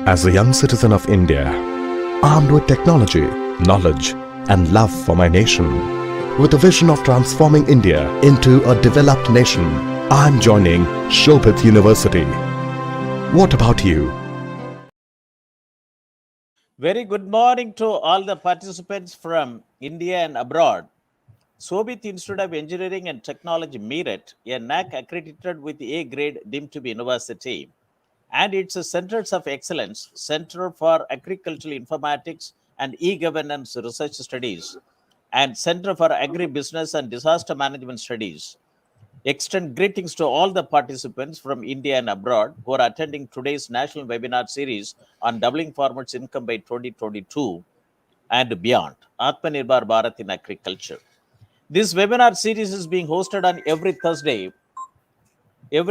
As a young citizen of India, armed with technology, knowledge, and love for my nation, with a vision of transforming India into a developed nation, I am joining Shobhit University. What about you? Very good morning to all the participants from India and abroad. Shobhit Institute of Engineering and Technology, Meerut, a NAC accredited with A grade deemed to be university, and its Centers of Excellence, Center for Agricultural Informatics and E-Governance Research Studies, and Center for Agribusiness and Disaster Management Studies, extend greetings to all the participants from India and abroad who are attending today's national webinar series on doubling farmers' income by 2022 and beyond, Atmanirbhar Bharat in Agriculture. This webinar series is being hosted on every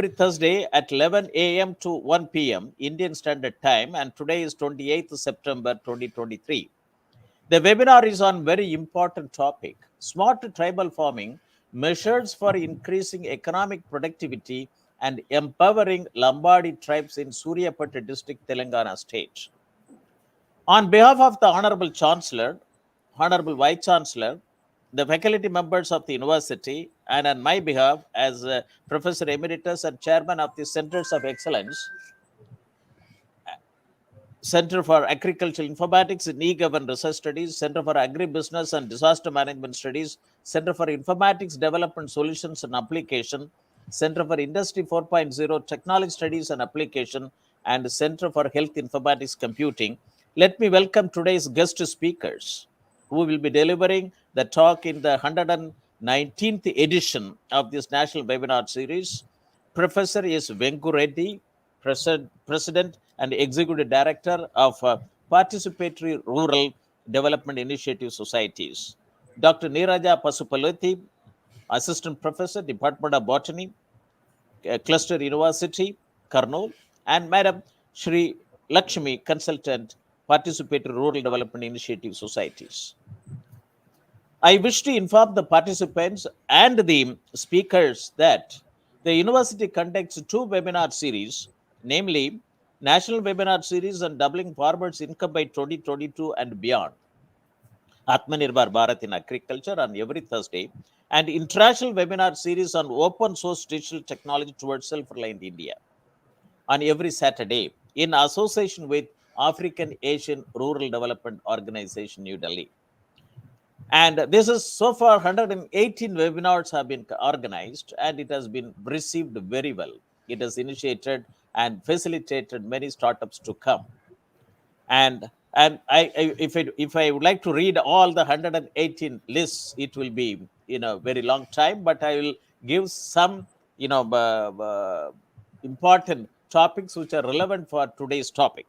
Thursday at 11 a.m. to 1 p.m. Indian Standard Time, and today is 28th September 2023. The webinar is on very important topic, smart tribal farming, measures for increasing economic productivity and empowering Lambadi tribes in Suryapet district, Telangana state. On behalf of the Honorable Chancellor, Honorable Vice Chancellor, the faculty members of the university, and on my behalf as Professor Emeritus and Chairman of the Centers of Excellence, Center for Agricultural Informatics and E-Governance Research Studies, Center for Agribusiness and Disaster Management Studies, Center for Informatics Development Solutions and Application, Center for Industry 4.0 Technology Studies and Application, and Center for Health Informatics Computing. Let me welcome today's guest speakers who will be delivering the talk in the 119th edition of this national webinar series. Professor is Reddy, President and Executive Director of Participatory Rural Development Initiative Societies. Dr. Neeraja Pasupuleti, Assistant Professor, Department of Botany, Cluster University, Kurnool, and Madam Sree Lakshmi, Consultant, Participatory Rural Development Initiative Societies. I wish to inform the participants and the speakers that the university conducts two webinar series, namely National Webinar Series on Doubling Farmers' Income by 2022 and Beyond, Atmanirbhar Bharat in Agriculture, on every Thursday, and International Webinar Series on Open Source Digital Technology Towards Self-Reliant India on every Saturday in association with African Asian Rural Development Organization, New Delhi. And this is so far 118 webinars have been organized, and it has been received very well. It has initiated and facilitated many startups to come. And if I would like to read all the 118 lists, it will be very long time. But I will give some important topics which are relevant for today's topic.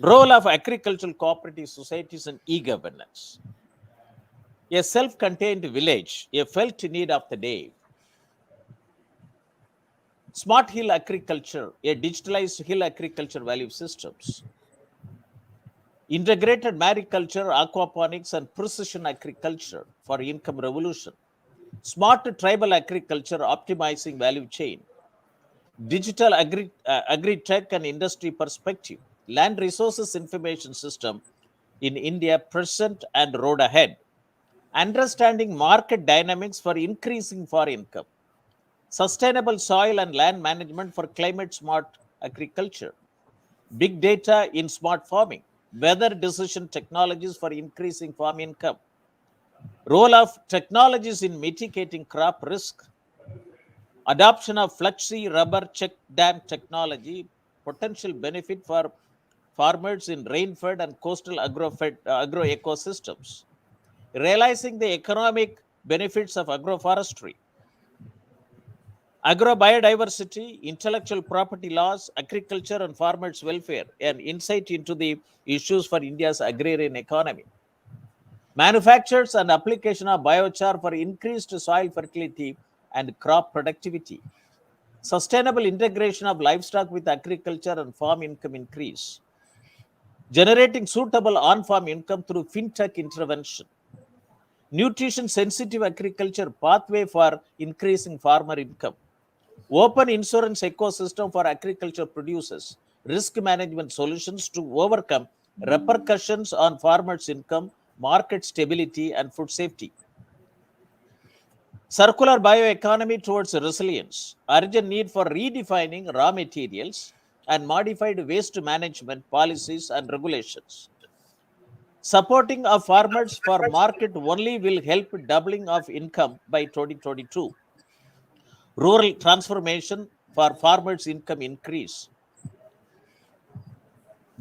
Role of agricultural cooperative societies in e-governance. A self-contained village, a felt need of the day. Smart hill agriculture, a digitalized hill agriculture value systems. Integrated mariculture, aquaponics, and precision agriculture for income revolution. Smart tribal agriculture, optimizing value chain. Digital agri-tech and industry perspective. Land resources information system in India present and road ahead. Understanding market dynamics for increasing for income. Sustainable soil and land management for climate smart agriculture. Big data in smart farming. Weather decision technologies for increasing farm income. Role of technologies in mitigating crop risk. Adoption of fluxy rubber check dam technology, potential benefit for farmers in rain-fed and coastal agro ecosystems. Realizing the economic benefits of agroforestry. Agrobiodiversity, intellectual property laws, agriculture and farmers' welfare, and insight into the issues for India's agrarian economy. Manufactures and application of biochar for increased soil fertility and crop productivity. Sustainable integration of livestock with agriculture and farm income increase. Generating suitable on-farm income through fintech intervention. Nutrition sensitive agriculture pathway for increasing farmer income. Open insurance ecosystem for agriculture producers. risk management solutions to overcome repercussions on farmers' income, market stability, and food safety. Circular bioeconomy towards resilience, urgent need for redefining raw materials and modified waste management policies and regulations. Supporting of farmers for market only will help doubling of income by 2022. Rural transformation for farmers' income increase.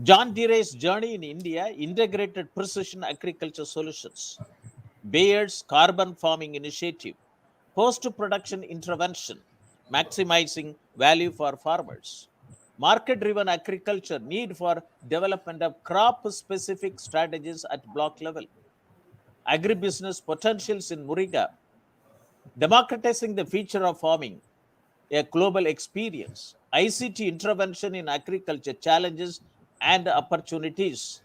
John Deere's journey in India, integrated precision agriculture solutions. Bayer's carbon farming initiative, post-production intervention, maximizing value for farmers. Market-driven agriculture, need for development of crop-specific strategies at block level. Agribusiness potentials in Muriga, democratizing the future of farming, a global experience. ICT intervention in agriculture, challenges and opportunities.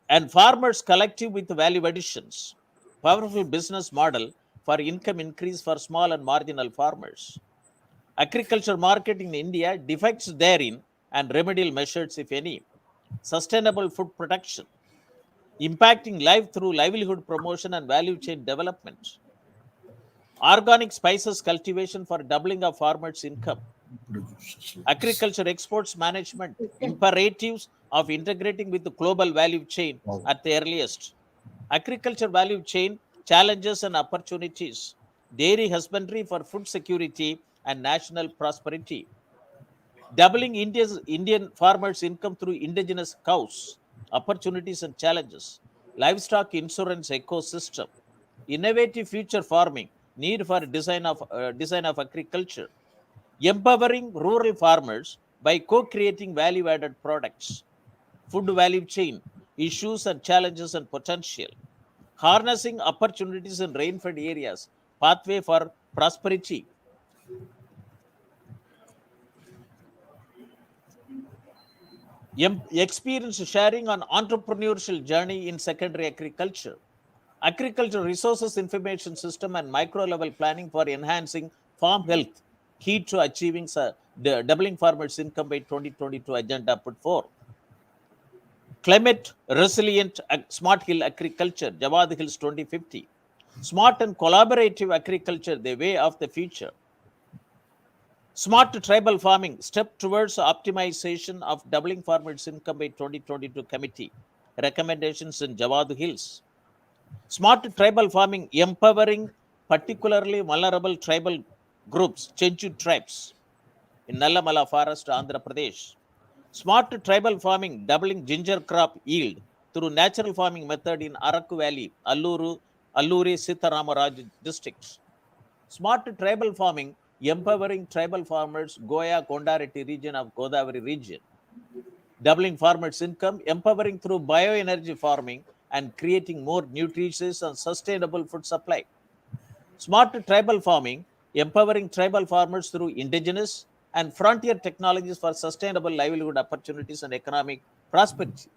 And farmers collective with value additions. Powerful business model for income increase for small and marginal farmers. Agriculture market in India, defects therein and remedial measures, if any. Sustainable food production, impacting life through livelihood promotion and value chain development. Organic spices cultivation for doubling of farmers' income. Agriculture exports management, imperatives of integrating with the global value chain at the earliest. Agriculture value chain, challenges and opportunities. Dairy husbandry for food security and national prosperity. Doubling Indian farmers' income through indigenous cows, opportunities and challenges. Livestock insurance ecosystem. Innovative future farming, need for design of agriculture. Empowering rural farmers by co-creating value-added products. Food value chain, issues and challenges and potential. Harnessing opportunities in rain-fed areas, pathway for prosperity. Experience sharing on entrepreneurial journey in secondary agriculture. Agriculture resources information system and micro level planning for enhancing farm health, key to achieving the doubling farmers income by 2022 agenda put forth. Climate resilient smart hill agriculture, Jawad Hills 2050. Smart and collaborative agriculture, the way of the future. Smart tribal farming, step towards optimization of doubling farmers income by 2022 committee. Recommendations in Jawad Hills. Smart tribal farming, empowering particularly vulnerable tribal groups, Chenchu tribes in Nallamala Forest, Andhra Pradesh. Smart tribal farming, doubling ginger crop yield through natural farming method in Araku Valley, Alluri, Sitaramaraj districts. Smart tribal farming, empowering tribal farmers, Goya, Kondareti region of Godavari region. Doubling farmers' income, empowering through bioenergy farming, and creating more nutritious and sustainable food supply. Smart tribal farming, empowering tribal farmers through indigenous and frontier technologies for sustainable livelihood opportunities and economic prosperity.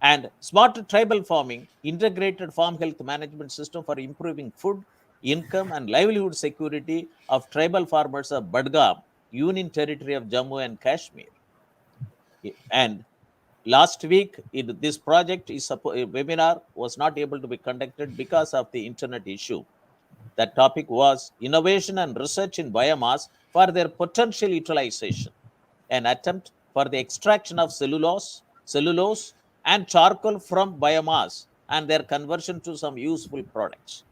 And smart tribal farming, integrated farm health management system for improving food, income, and livelihood security of tribal farmers of Badgam, Union Territory of Jammu and Kashmir. And last week, this project webinar was not able to be conducted because of the internet issue. That topic was innovation and research in biomass for their potential utilization, an attempt for the extraction of cellulose and charcoal from biomass and their conversion to some useful products.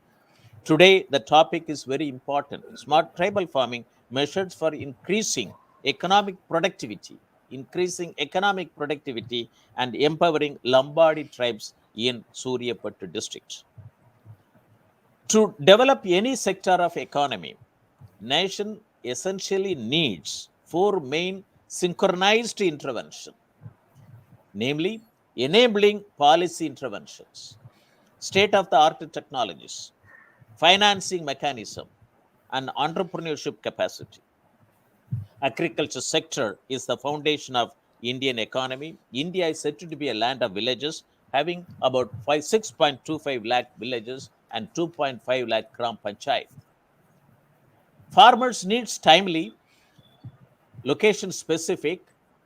Today, the topic is very important. Smart tribal farming measures for increasing economic productivity and empowering Lambadi tribes in Suryapet district. To develop any sector of economy, nation essentially needs four main synchronized intervention, namely enabling policy interventions, state-of-the-art technologies, financing mechanism, and entrepreneurship capacity. Agriculture sector is the foundation of Indian economy. India is said to be a land of villages, having about 6.25 lakh villages and 2.5 lakh gram panchayat. Farmers needs timely location specific,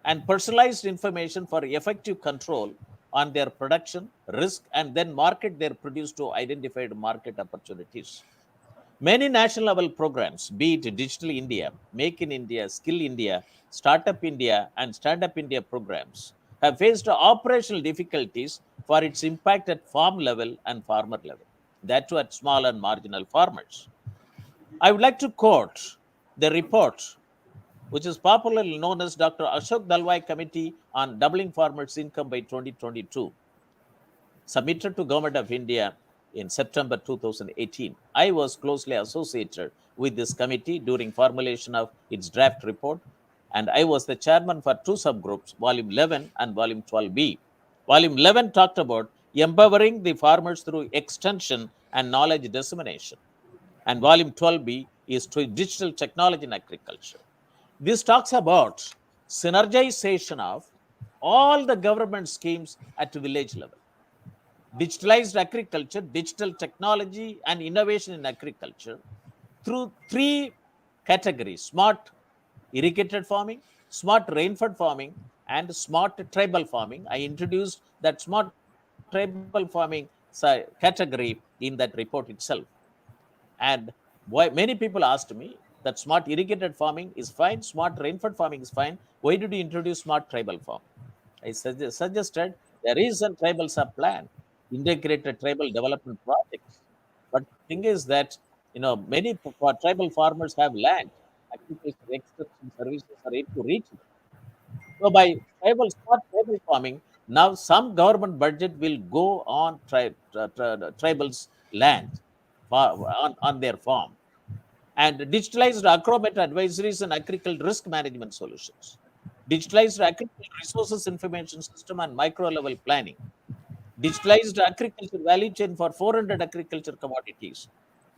and personalized information for effective control on their production, risk, and then market their produce to identified market opportunities. Many national level programs, be it Digital India, Make in India, Skill India, Startup India, and Stand Up India programs, have faced operational difficulties for its impact at farm level and farmer level, that too at small and marginal farmers. I would like to quote the report, which is popularly known as Dr. Ashok Dalwai Committee on Doubling Farmers' Income by 2022, submitted to Government of India in September 2018. I was closely associated with this committee during formulation of its draft report, and I was the chairman for two subgroups, Volume 11 and Volume 12B. Volume 11 talked about empowering the farmers through extension and knowledge dissemination, and Volume 12B is to digital technology in agriculture. This talks about synergization of all the government schemes at village level. Digitalized agriculture, digital technology, and innovation in agriculture through three categories: smart irrigated farming, smart rainfed farming, and smart tribal farming. I introduced that smart tribal farming category in that report itself. And why many people asked me that smart irrigated farming is fine, smart rainfed farming is fine. Why did you introduce smart tribal farming? I suggested there is a tribal sub plan, integrated tribal development projects. But the thing is that many tribal farmers have land. Agriculture extension services are yet to reach them. So by smart tribal farming, now some government budget will go on tribals' land on their farm, and digitalized agromet advisories and agricultural risk management solutions, digitalized agricultural resources information system and micro level planning, digitalized agriculture value chain for 400 agriculture commodities,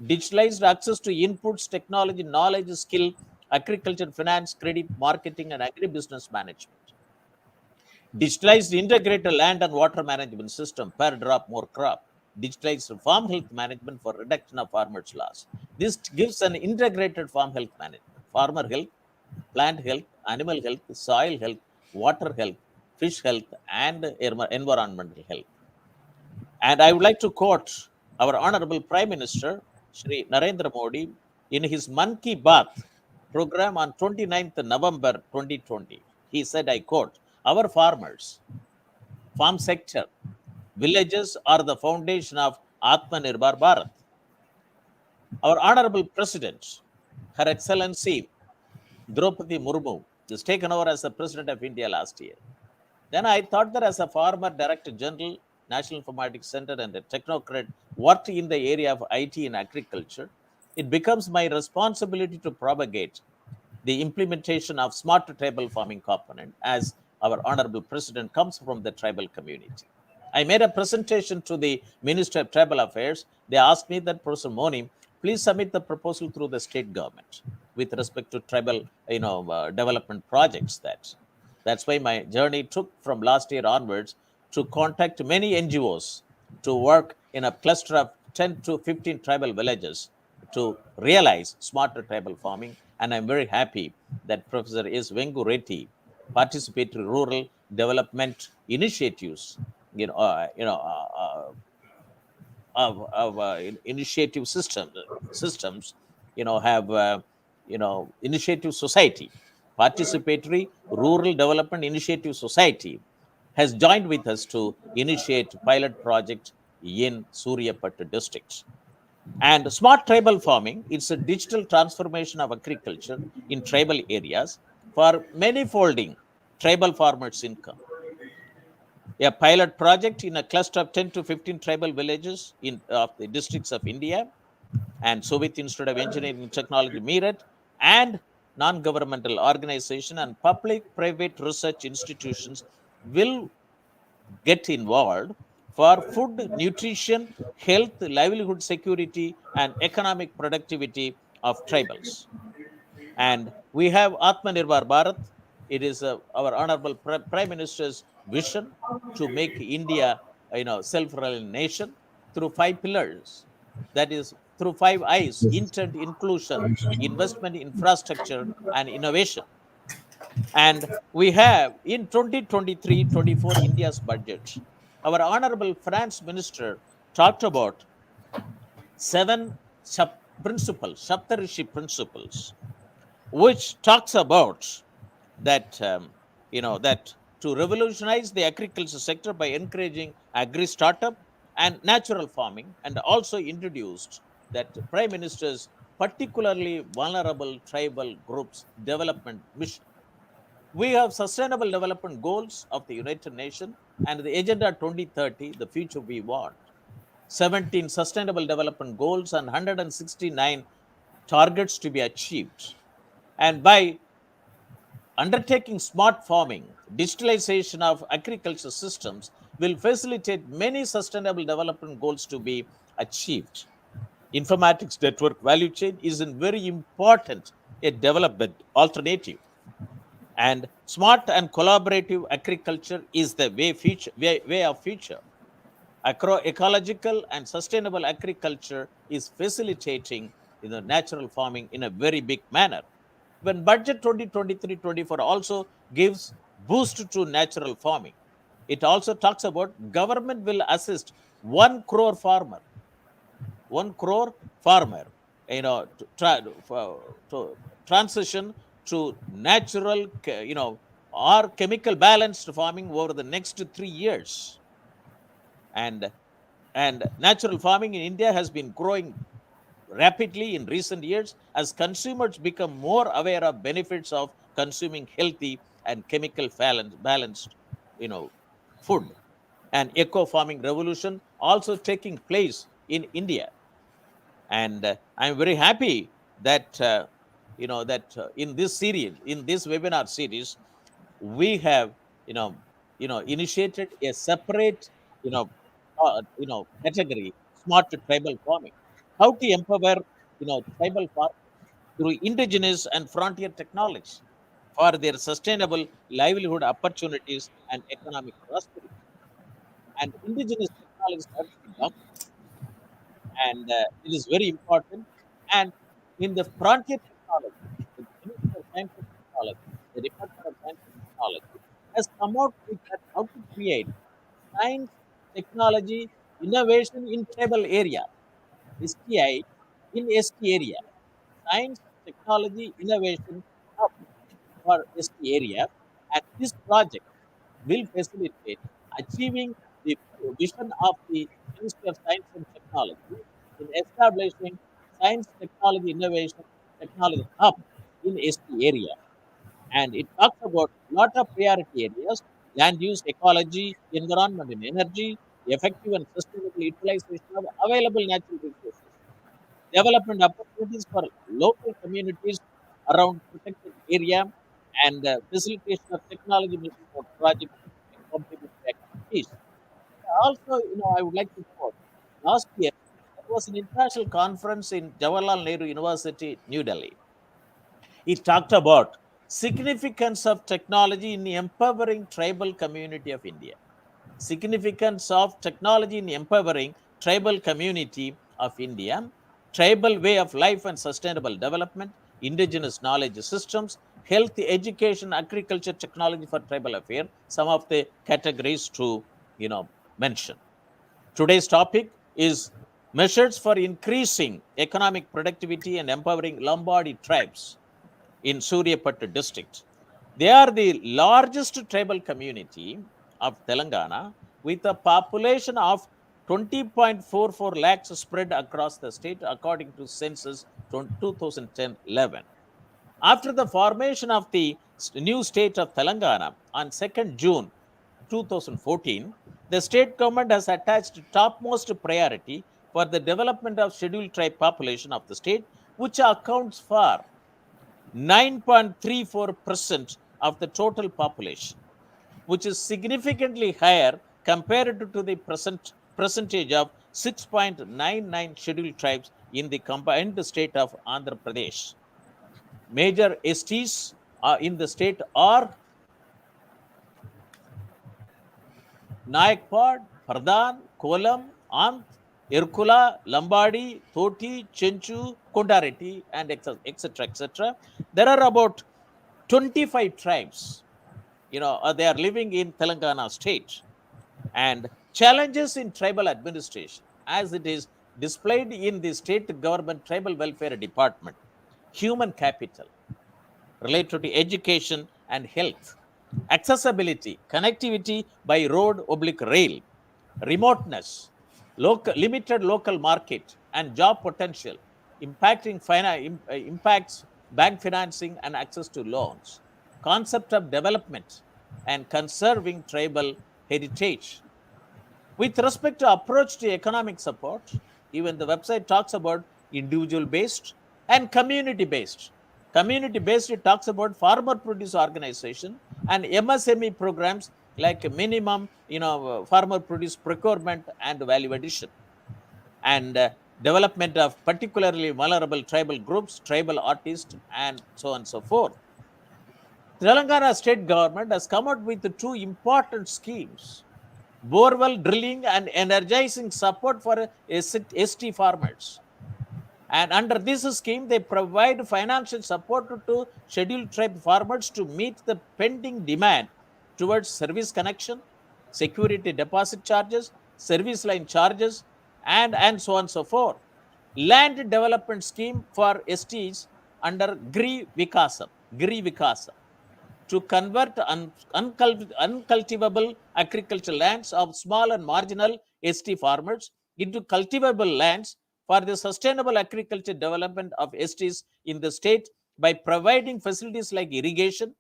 digitalized access to inputs, technology, knowledge, skill, agriculture, finance, credit, marketing, and agribusiness management. Digitalized integrated land and water management system, per drop, more crop. Digitalized farm health management for reduction of farmers' loss. This gives an integrated farm health management, farmer health, plant health, animal health, soil health, water health, fish health, and environmental health. And I would like to quote our Honorable Prime Minister, Shri Narendra Modi, in his Man Ki Baat program on 29th November 2020. He said, I quote, our farmers, farm sector, villages are the foundation of Atmanirbhar Bharat. Our Honorable President, Her Excellency Draupadi Murmu, is taken over as the President of India last year. Then I thought that as a former Director General, National Informatics Center, and a technocrat worked in the area of IT and agriculture, it becomes my responsibility to propagate the implementation of smart tribal farming component, as our Honorable President comes from the tribal community. I made a presentation to the Minister of Tribal Affairs. They asked me that, Professor Moni, please submit the proposal through the state government with respect to tribal, development projects. That's why my journey took from last year onwards to contact many NGOs to work in a cluster of 10 to 15 tribal villages to realize smarter tribal farming. And I'm very happy that Professor S. Vengu Reddy, Participatory Rural Development Initiatives, initiative systems, have initiative society, Participatory Rural Development Initiative Society, has joined with us to initiate pilot project in Suryapet district. And smart tribal farming, it's a digital transformation of agriculture in tribal areas for manifolding tribal farmers' income. A pilot project in a cluster of 10 to 15 tribal villages in the districts of India, and Soviet Institute of Engineering and Technology, Meerut, and non-governmental organization and public-private research institutions will get involved for food, nutrition, health, livelihood security, and economic productivity of tribals. And we have Atmanirbhar Bharat. It is our Honorable Prime Minister's vision to make India, self-reliant nation through 5 pillars. That is through 5 I's: intent, inclusion, investment, infrastructure, and innovation. And we have in 2023-24 India's budget, our Honorable Finance Minister talked about seven principles, Saptarishi principles, which talks about that that to revolutionize the agriculture sector by encouraging agri startup and natural farming, and also introduced that Prime Minister's particularly vulnerable tribal groups development mission. We have sustainable development goals of the United Nations and the Agenda 2030, the future we want. 17 sustainable development goals and 169 targets to be achieved. And by undertaking smart farming, digitalization of agriculture systems will facilitate many sustainable development goals to be achieved. Informatics network value chain is a very important a development alternative, and smart and collaborative agriculture is the way of future. Agroecological and sustainable agriculture is facilitating natural farming in a very big manner. When budget 2023-24 also gives boost to natural farming, it also talks about government will assist 1 crore farmer, 1 crore farmer, to transition to natural, or chemical balanced farming over the next 3 years. And and natural farming in India has been growing rapidly in recent years as consumers become more aware of benefits of consuming healthy and chemical balanced you know food. And eco farming revolution also taking place in India. And I'm very happy that in this series, in this webinar series, we have initiated a separate category, smart tribal farming, how to empower tribal farmers through indigenous and frontier technology for their sustainable livelihood opportunities and economic prosperity. And indigenous technologies have to be documented, and it is very important. And in the frontier technology, the Ministry of Science and Technology, the Department of Science and Technology, has come out with that how to create science, technology, innovation in tribal area, STI in ST area, science, technology, innovation hub for ST area. And this project will facilitate achieving the vision of the Ministry of Science and Technology in establishing science, technology, innovation, technology hub in ST area. And it talks about a lot of priority areas: land use, ecology, environment and energy, effective and sustainable utilization of available natural resources, development opportunities for local communities around protected area, and facilitation of technology mission for projects and complementary activities. Also, I would like to quote, last year there was an international conference in Jawaharlal Nehru University, New Delhi. It talked about significance of technology in empowering tribal community of India. Significance of technology in empowering tribal community of India, tribal way of life and sustainable development, indigenous knowledge systems, health, education, agriculture, technology for tribal affairs, some of the categories to mention. Today's topic is measures for increasing economic productivity and empowering Lambadi tribes in Suryapet district. They are the largest tribal community of Telangana with a population of 20.44 lakhs spread across the state according to census 2010-11. After the formation of the new state of Telangana on 2nd June 2014, the state government has attached topmost priority for the development of scheduled tribe population of the state, which accounts for 9.34% of the total population, which is significantly higher compared to the percentage of 6.99 scheduled tribes in the combined state of Andhra Pradesh. Major STs in the state are Nayakpad, Pradhan, Kolam, Ant, Irkula, Lambadi, Thoti, Chenchu, Kondareti, and etc. etc. There are about 25 tribes, they are living in Telangana state, and challenges in tribal administration as it is displayed in the state government tribal welfare department, human capital related to education and health, accessibility, connectivity by road oblique rail, remoteness, limited local market and job potential, impacts bank financing and access to loans, concept of development and conserving tribal heritage. With respect to approach to economic support, even the website talks about individual based and community based. Community based, it talks about farmer produce organization and MSME programs like minimum, farmer produce procurement and value addition, and development of particularly vulnerable tribal groups, tribal artists, and so on and so forth. Telangana state government has come out with two important schemes: borewell drilling and energizing support for ST farmers. And under this scheme, they provide financial support to scheduled tribe farmers to meet the pending demand towards service connection, security deposit charges, service line charges, and so on and so forth. Land development scheme for STs under Gri Vikasa to convert uncultivable agricultural lands of small and marginal ST farmers into cultivable lands for the sustainable agriculture development of STs in the state by providing facilities like irrigation,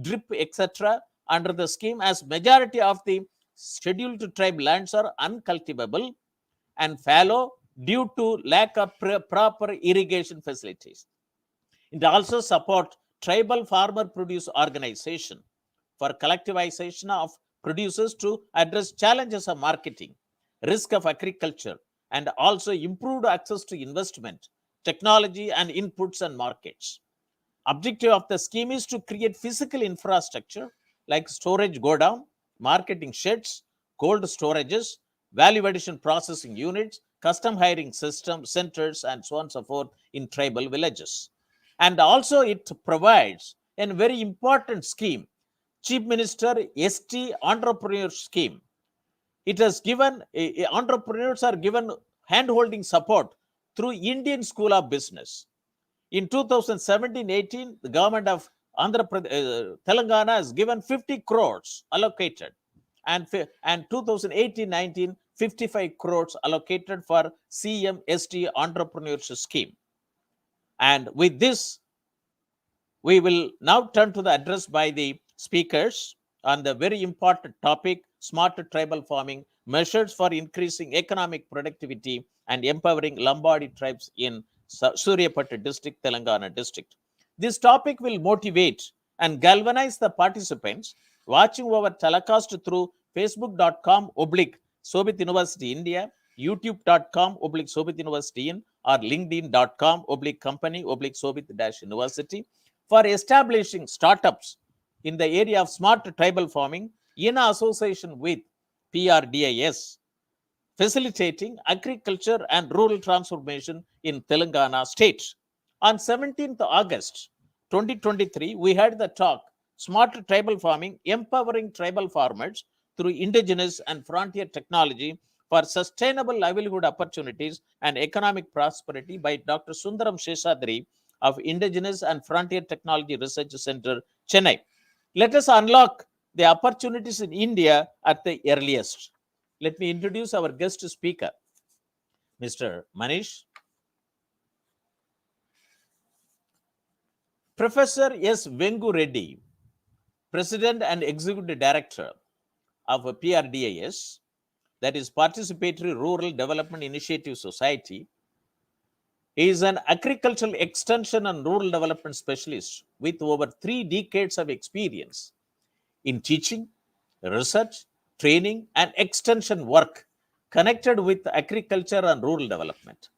drip, etc. under the scheme, as majority of the scheduled tribe lands are uncultivable and fallow due to lack of proper irrigation facilities. It also supports tribal farmer produce organization for collectivization of producers to address challenges of marketing, risk of agriculture, and also improved access to investment, technology, and inputs and markets. Objective of the scheme is to create physical infrastructure like storage godown, marketing sheds, cold storages, value addition processing units, custom hiring system centers, and so on and so forth in tribal villages. And also it provides a very important scheme, Chief Minister ST Entrepreneur Scheme. It has given, entrepreneurs are given hand-holding support through Indian School of Business. In 2017-18, the government of Telangana has given 50 crores allocated, and 2018-19, 55 crores allocated for CMST Entrepreneurship Scheme. And with this, we will now turn to the address by the speakers on the very important topic, smarter tribal farming, measures for increasing economic productivity and empowering Lambadi tribes in Suryapet district, Telangana district. This topic will motivate and galvanize the participants watching our telecast through facebook.com/Shobhit University India, youtube.com/Shobhit University in, or linkedin.com/company/Shobhit-University for establishing startups in the area of smart tribal farming in association with PRDIS, facilitating agriculture and rural transformation in Telangana state. On 17th August 2023, we had the talk, Smart Tribal Farming, Empowering Tribal Farmers through Indigenous and Frontier Technology for Sustainable Livelihood Opportunities and Economic Prosperity by Dr. Sundaram Sheshadri of Indigenous and Frontier Technology Research Center, Chennai. Let us unlock the opportunities in India at the earliest. Let me introduce our guest speaker, Mr. Manish. Professor S. Vengu Reddy, President and Executive Director of PRDIS, that is Participatory Rural Development Initiative Society, is an agricultural extension and rural development specialist with over 3 decades of experience in teaching, research, training, and extension work connected with agriculture and rural development.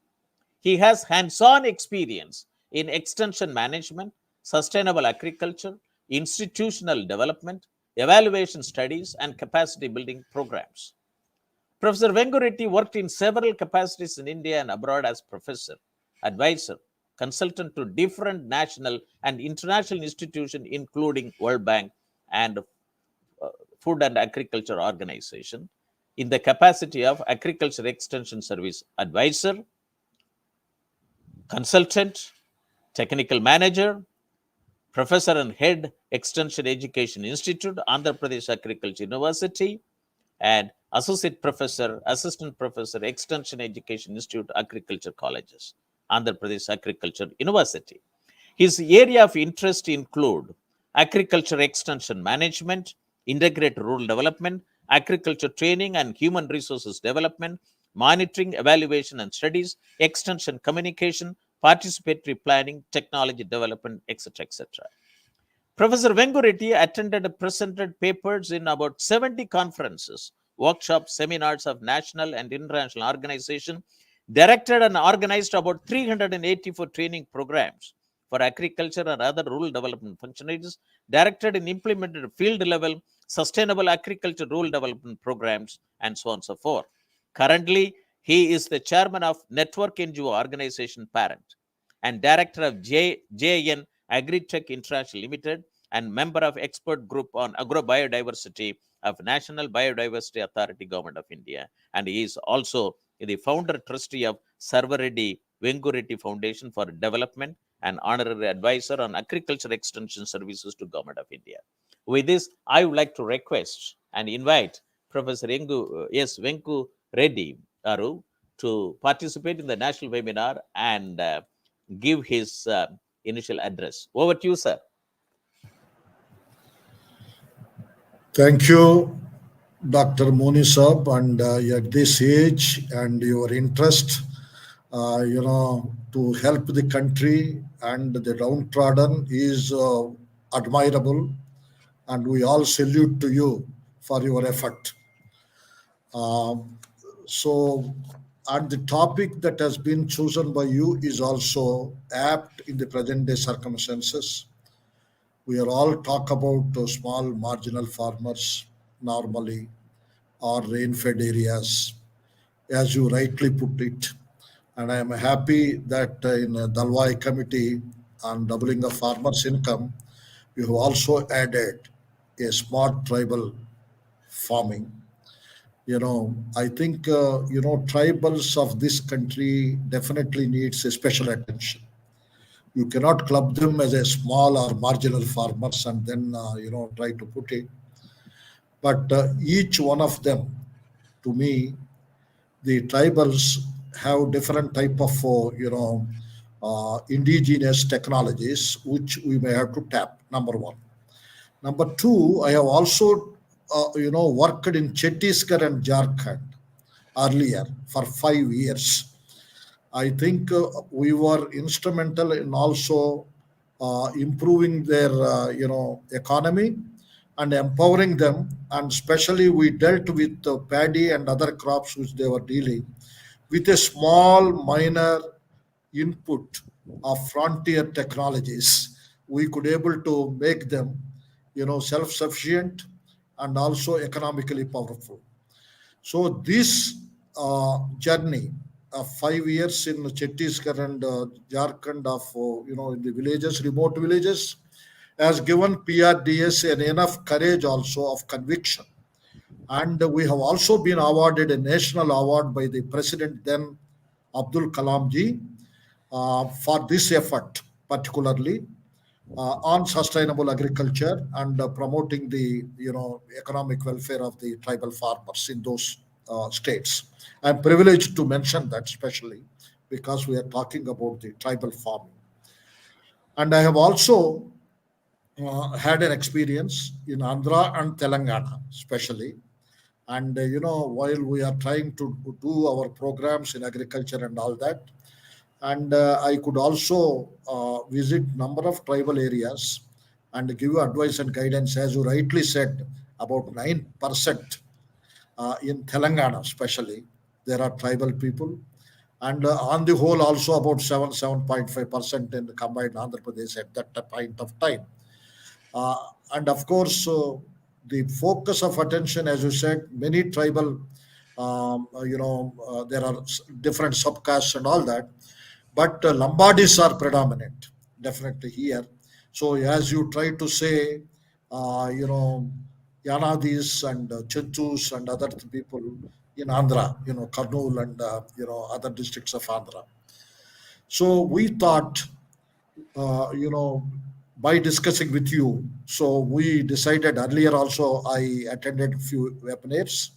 He has hands-on experience in extension management, sustainable agriculture, institutional development, evaluation studies, and capacity building programs. Professor Vengu Reddy worked in several capacities in India and abroad as professor, advisor, consultant to different national and international institutions, including World Bank and Food and Agriculture Organization, in the capacity of Agriculture Extension Service Advisor, Consultant, Technical Manager, Professor and Head, Extension Education Institute, Andhra Pradesh Agriculture University, and Associate Professor, Assistant Professor, Extension Education Institute, Agriculture Colleges, Andhra Pradesh Agriculture University. His area of interest include agriculture extension management, integrated rural development, agriculture training and human resources development, monitoring, evaluation and studies, extension communication, participatory planning, technology development, etc., etc. Professor Vengureddy attended and presented papers in about 70 conferences, workshops, seminars of national and international organizations, directed and organized about 384 training programs for agriculture and other rural development functionaries, directed and implemented field level sustainable agriculture rural development programs, and so on and so forth. Currently, he is the chairman of Network NGO Organization Parent and director of JN Agritech International Limited and member of expert group on agrobiodiversity of National Biodiversity Authority, Government of India. And he is also the founder trustee of Sarvareddy Vengureddy Foundation for Development and honorary advisor on agriculture extension services to Government of India. With this, I would like to request and invite Professor Venku Reddy Aru to participate in the national webinar and give his initial address. Over to you, sir. Thank you, Dr. Moni Saab, and at this age and your interest, to help the country and the downtrodden is admirable, and we all salute to you for your effort. And the topic that has been chosen by you is also apt in the present day circumstances. We are all talk about small marginal farmers normally, or rain-fed areas, as you rightly put it. And I am happy that in Dalwai Committee on doubling of farmers' income, you have also added a smart tribal farming. I think tribals of this country definitely needs a special attention. You cannot club them as a small or marginal farmers and then try to put it. But each one of them, to me, the tribals have different type of indigenous technologies which we may have to tap. Number one. Number two, I have also worked in Chhattisgarh and Jharkhand earlier for 5 years. I think we were instrumental in also improving their economy and empowering them, and especially we dealt with paddy and other crops which they were dealing with a small minor input of frontier technologies. We could able to make them self-sufficient and also economically powerful. So this journey of 5 years in Chhattisgarh and Jharkhand of in the villages, remote villages, has given PRDIS an enough courage also of conviction. And we have also been awarded a national award by the President then, Abdul Kalam ji, for this effort, particularly on sustainable agriculture and promoting the economic welfare of the tribal farmers in those states. I'm privileged to mention that, especially because we are talking about the tribal farming. And I have also had an experience in Andhra and Telangana, especially. And while we are trying to do our programs in agriculture and all that, and I could also visit number of tribal areas and give you advice and guidance, as you rightly said, about 9% in Telangana, especially there are tribal people, and on the whole also about 7.5% in the combined Andhra Pradesh at that point of time. Uh, and of course, the focus of attention, as you said, many tribal, there are different subcastes and all that. but Lambadis are predominant, definitely here. So as you try to say, you know, Yanadis and Chentus and other people in Andhra, you know, Kurnool and, you know, other districts of Andhra. So we thought, you know, by discussing with you, so we decided earlier also, I attended a few webinars,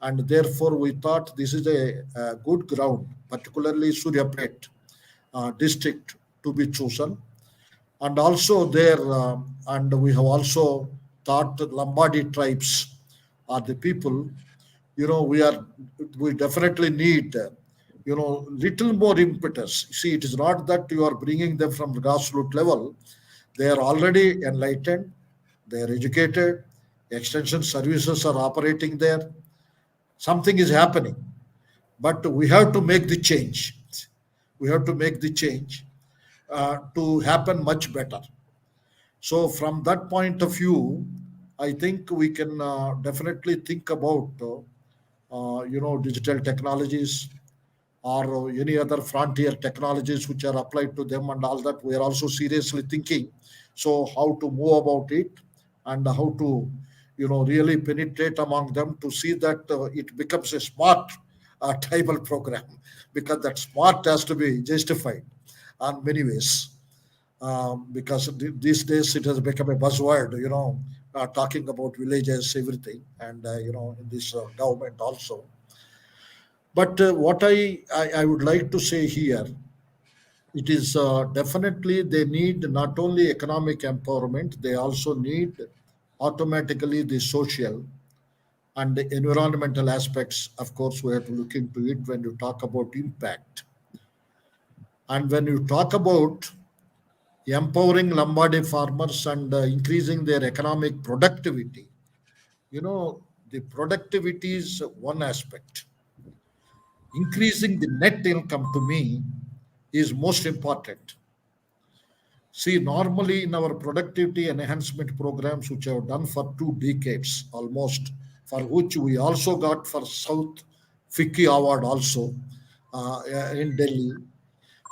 and therefore we thought this is a good ground, particularly Suryapet district to be chosen. And also there, and we have also thought that Lambadi tribes are the people, you know, we definitely need, you know, little more impetus. See, it is not that you are bringing them from the grassroots level. They are already enlightened, they are educated, extension services are operating there, something is happening, but we have to make the change. We have to make the change to happen much better. So from that point of view, I think we can definitely think about you know, digital technologies or any other frontier technologies which are applied to them and all that. We are also seriously thinking, so how to move about it and how to, you know, really penetrate among them to see that it becomes a smart tribal program, because that smart has to be justified on many ways, because these days it has become a buzzword, you know, talking about villages, everything, and you know, in this government also. But what I would like to say here, it is definitely they need not only economic empowerment, they also need automatically the social and the environmental aspects. Of course, we have to look into it when you talk about impact. And when you talk about empowering Lambadi farmers and increasing their economic productivity, you know, the productivity is one aspect. Increasing the net income to me is most important. See, normally in our productivity enhancement programs, which I have done for 2 decades almost, for which we also got for South FICCI Award also in Delhi.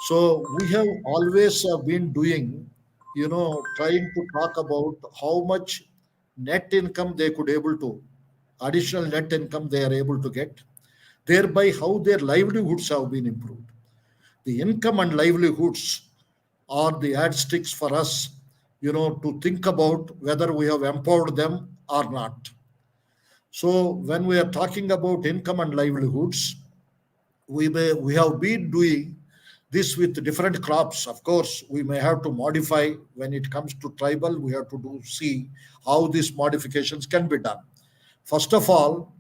So we have always been doing, you know, trying to talk about how much net income they could able to, additional net income they are able to get, thereby how their livelihoods have been improved. The income and livelihoods are the yardsticks for us, you know, to think about whether we have empowered them or not. So when we are talking about income and livelihoods, we have been doing this with different crops. Of course, we may have to modify when it comes to tribal. We have to see how these modifications can be done. First of all,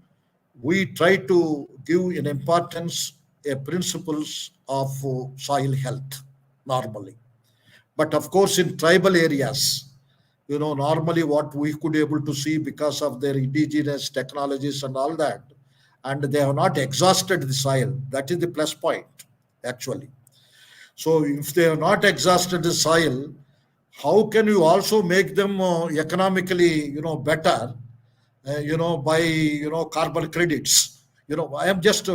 we try to give an importance a principles of soil health normally. But of course, in tribal areas, you know, normally what we could able to see because of their indigenous technologies and all that, and they have not exhausted the soil. That is the plus point, actually. So if they have not exhausted the soil, how can you also make them economically, you know, better, you know, by, you know, carbon credits? You know, I am just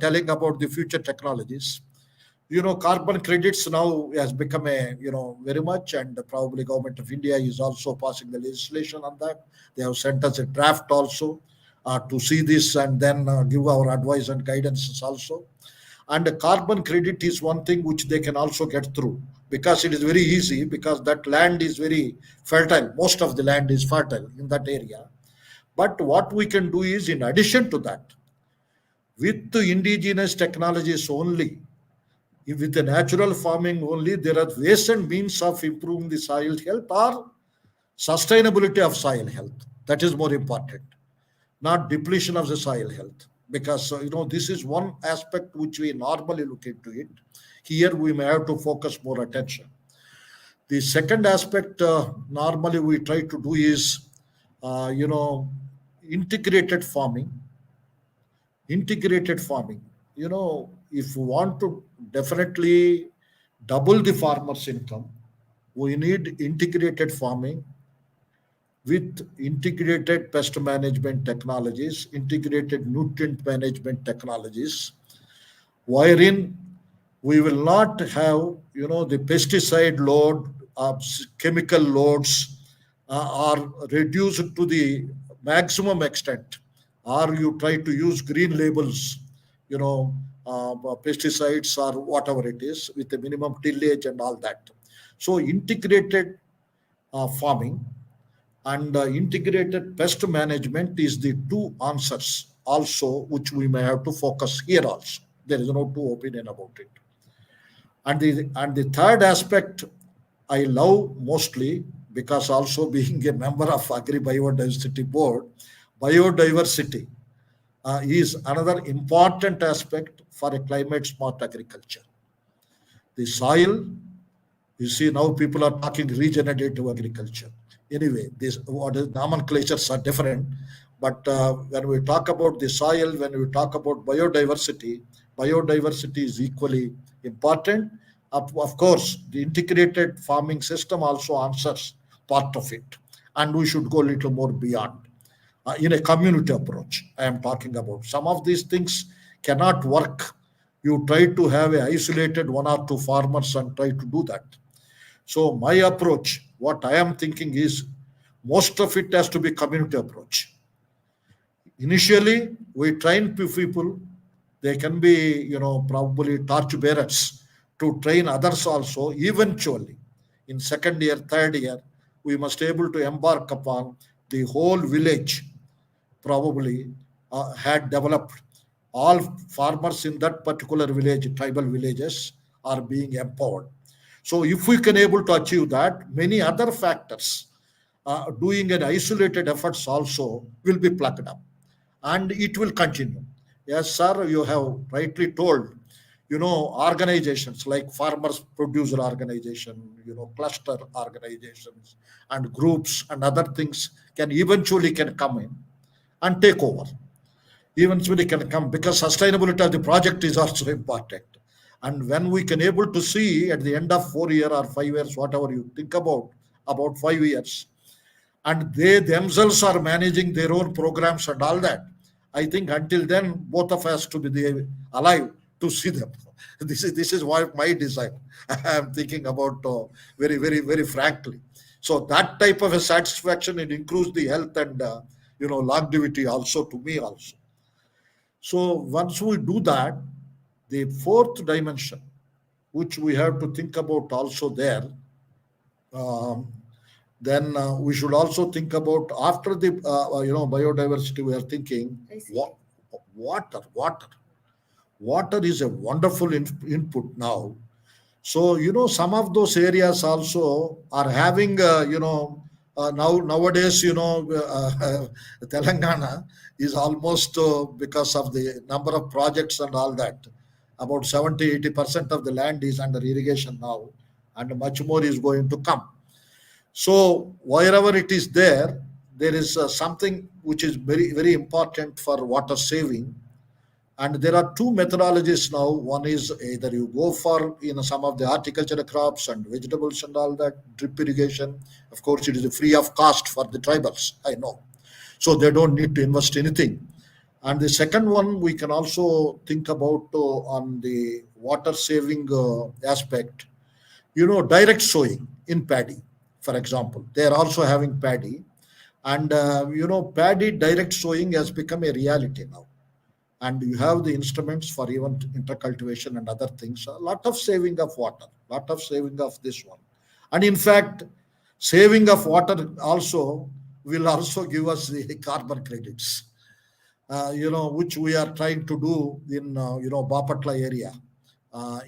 telling about the future technologies. You know, carbon credits now has become a, you know, very much, and probably government of India is also passing the legislation on that. They have sent us a draft also to see this and then give our advice and guidance also. And the carbon credit is one thing which they can also get through, because it is very easy, because that land is very fertile. Most of the land is fertile in that area. But what we can do is, in addition to that, with the indigenous technologies only, with the natural farming only, there are ways and means of improving the soil health or sustainability of soil health. That is more important, not depletion of the soil health. Because you know, this is one aspect which we normally look into it. Here we may have to focus more attention. The second aspect normally we try to do is, you know, integrated farming. Integrated farming. You know, if we want to definitely double the farmer's income, we need integrated farming with integrated pest management technologies, integrated nutrient management technologies, wherein We will not have, the pesticide load, chemical loads are reduced to the maximum extent, or you try to use green labels, pesticides or whatever it is, with the minimum tillage and all that. So integrated farming and integrated pest management is the two answers also, which we may have to focus here also. There is no two opinion about it. And the third aspect I love mostly, because also being a member of Agri Biodiversity Board, biodiversity is another important aspect for a climate smart agriculture. The soil, you see now people are talking regenerative agriculture. Anyway, these what is nomenclatures are different, but when we talk about the soil, when we talk about biodiversity, biodiversity is equally important. Of course, the integrated farming system also answers part of it, and we should go a little more beyond. In a community approach, I am talking about. Some of these things cannot work. You try to have a isolated one or two farmers and try to do that. So my approach, what I am thinking is, most of it has to be community approach. Initially, we train people. They can be, probably torch bearers to train others also. Eventually, in second year, third year, we must able to embark upon the whole village. Probably had developed. All farmers in that particular village, tribal villages, are being empowered. So if we can able to achieve that, many other factors, doing an isolated efforts also will be plucked up, and it will continue. Yes, sir, you have rightly told. Organizations like farmers producer organization, cluster organizations and groups and other things can eventually can come in and take over. Eventually can come, because sustainability of the project is also important. And when we can able to see at the end of 4 year or 5 years, whatever you think about 5 years, and they themselves are managing their own programs and all that, I think until then both of us to be there alive to see them. This is what my desire. I am thinking about, very very very frankly. So that type of a satisfaction, it improves the health and longevity also to me also. So once we do that, the fourth dimension, which we have to think about also there, um, then we should also think about, after the biodiversity, we are thinking water. Water is a wonderful input now. So some of those areas also are having, nowadays, Telangana is almost, because of the number of projects and all that, about 70-80% of the land is under irrigation now, and much more is going to come. So wherever it is there is something which is very very important for water saving. And there are two methodologies now. One is either you go for some of the horticultural crops and vegetables and all that, drip irrigation. Of course, it is free of cost for the tribals, I know, so they don't need to invest anything. And the second one, we can also think about, on the water saving aspect, direct sowing in paddy, for example. They are also having paddy, and paddy direct sowing has become a reality now. And you have the instruments for even intercultivation and other things. A lot of saving of water, lot of saving of this one. And in fact, saving of water also will also give us the carbon credits, which we are trying to do in, Bapatla area,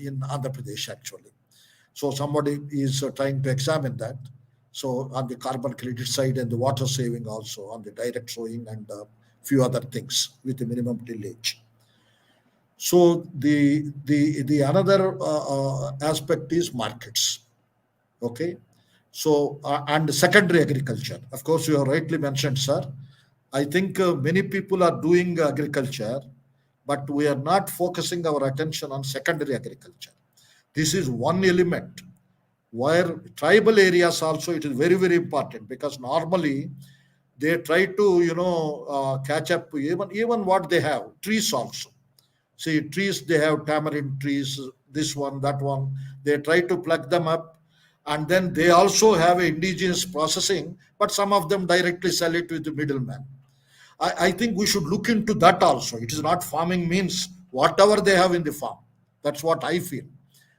in Andhra Pradesh actually. So somebody is trying to examine that. So on the carbon credit side and the water saving also on the direct sowing and few other things with the minimum tillage. So the another aspect is markets. Okay. So and secondary agriculture. Of course, you have rightly mentioned, sir. I think many people are doing agriculture, but we are not focusing our attention on secondary agriculture. This is one element where tribal areas also, it is very very important, because normally they try to catch up even what they have, trees also. See, trees, they have tamarind trees, this one, that one. They try to plug them up, and then they also have indigenous processing, but some of them directly sell it with the middleman. I think we should look into that also. It is not farming means whatever they have in the farm. That's what I feel.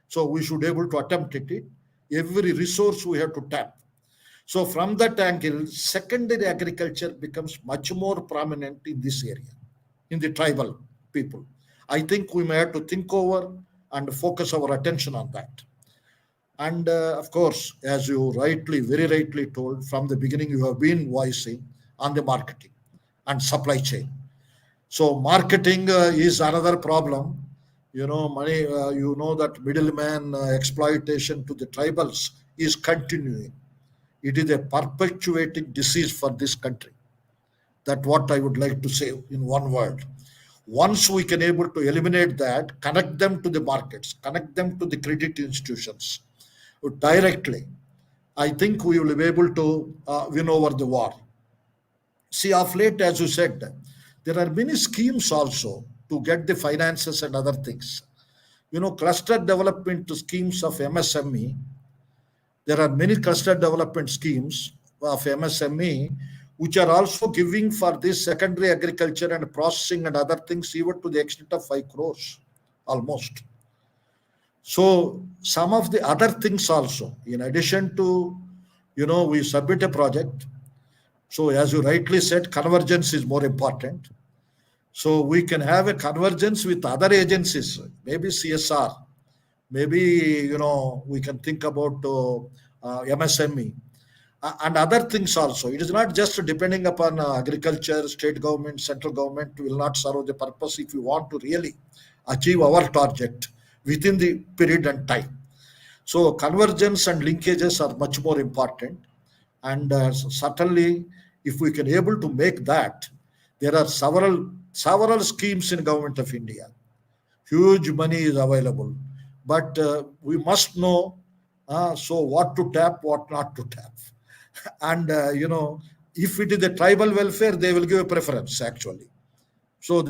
So we should able to attempt it. Every resource we have to tap. So from that angle, secondary agriculture becomes much more prominent in this area, in the tribal people. I think we may have to think over and focus our attention on that. And of course, as you very rightly told, from the beginning, you have been voicing on the marketing and supply chain. So marketing is another problem. Money. That middleman exploitation to the tribals is continuing. It is a perpetuating disease for this country. That's what I would like to say in one word. Once we can able to eliminate that, connect them to the markets, connect them to the credit institutions directly, I think we will be able to win over the war. See, of late, as you said, there are many schemes also to get the finances and other things. Cluster development schemes of MSME. There are many cluster development schemes of MSME which are also giving for this secondary agriculture and processing and other things even to the extent of 5 crores almost. So some of the other things also, in addition to, we submit a project. So as you rightly said, convergence is more important. So we can have a convergence with other agencies, maybe CSR, maybe, we can think about MSME and other things also. It is not just depending upon agriculture, state government, central government will not serve the purpose if we want to really achieve our target within the period and time. So convergence and linkages are much more important. And certainly, if we can able to make that, there are several schemes in Government of India. Huge money is available, but we must know so what to tap, what not to tap. And if it is a tribal welfare, they will give a preference actually. So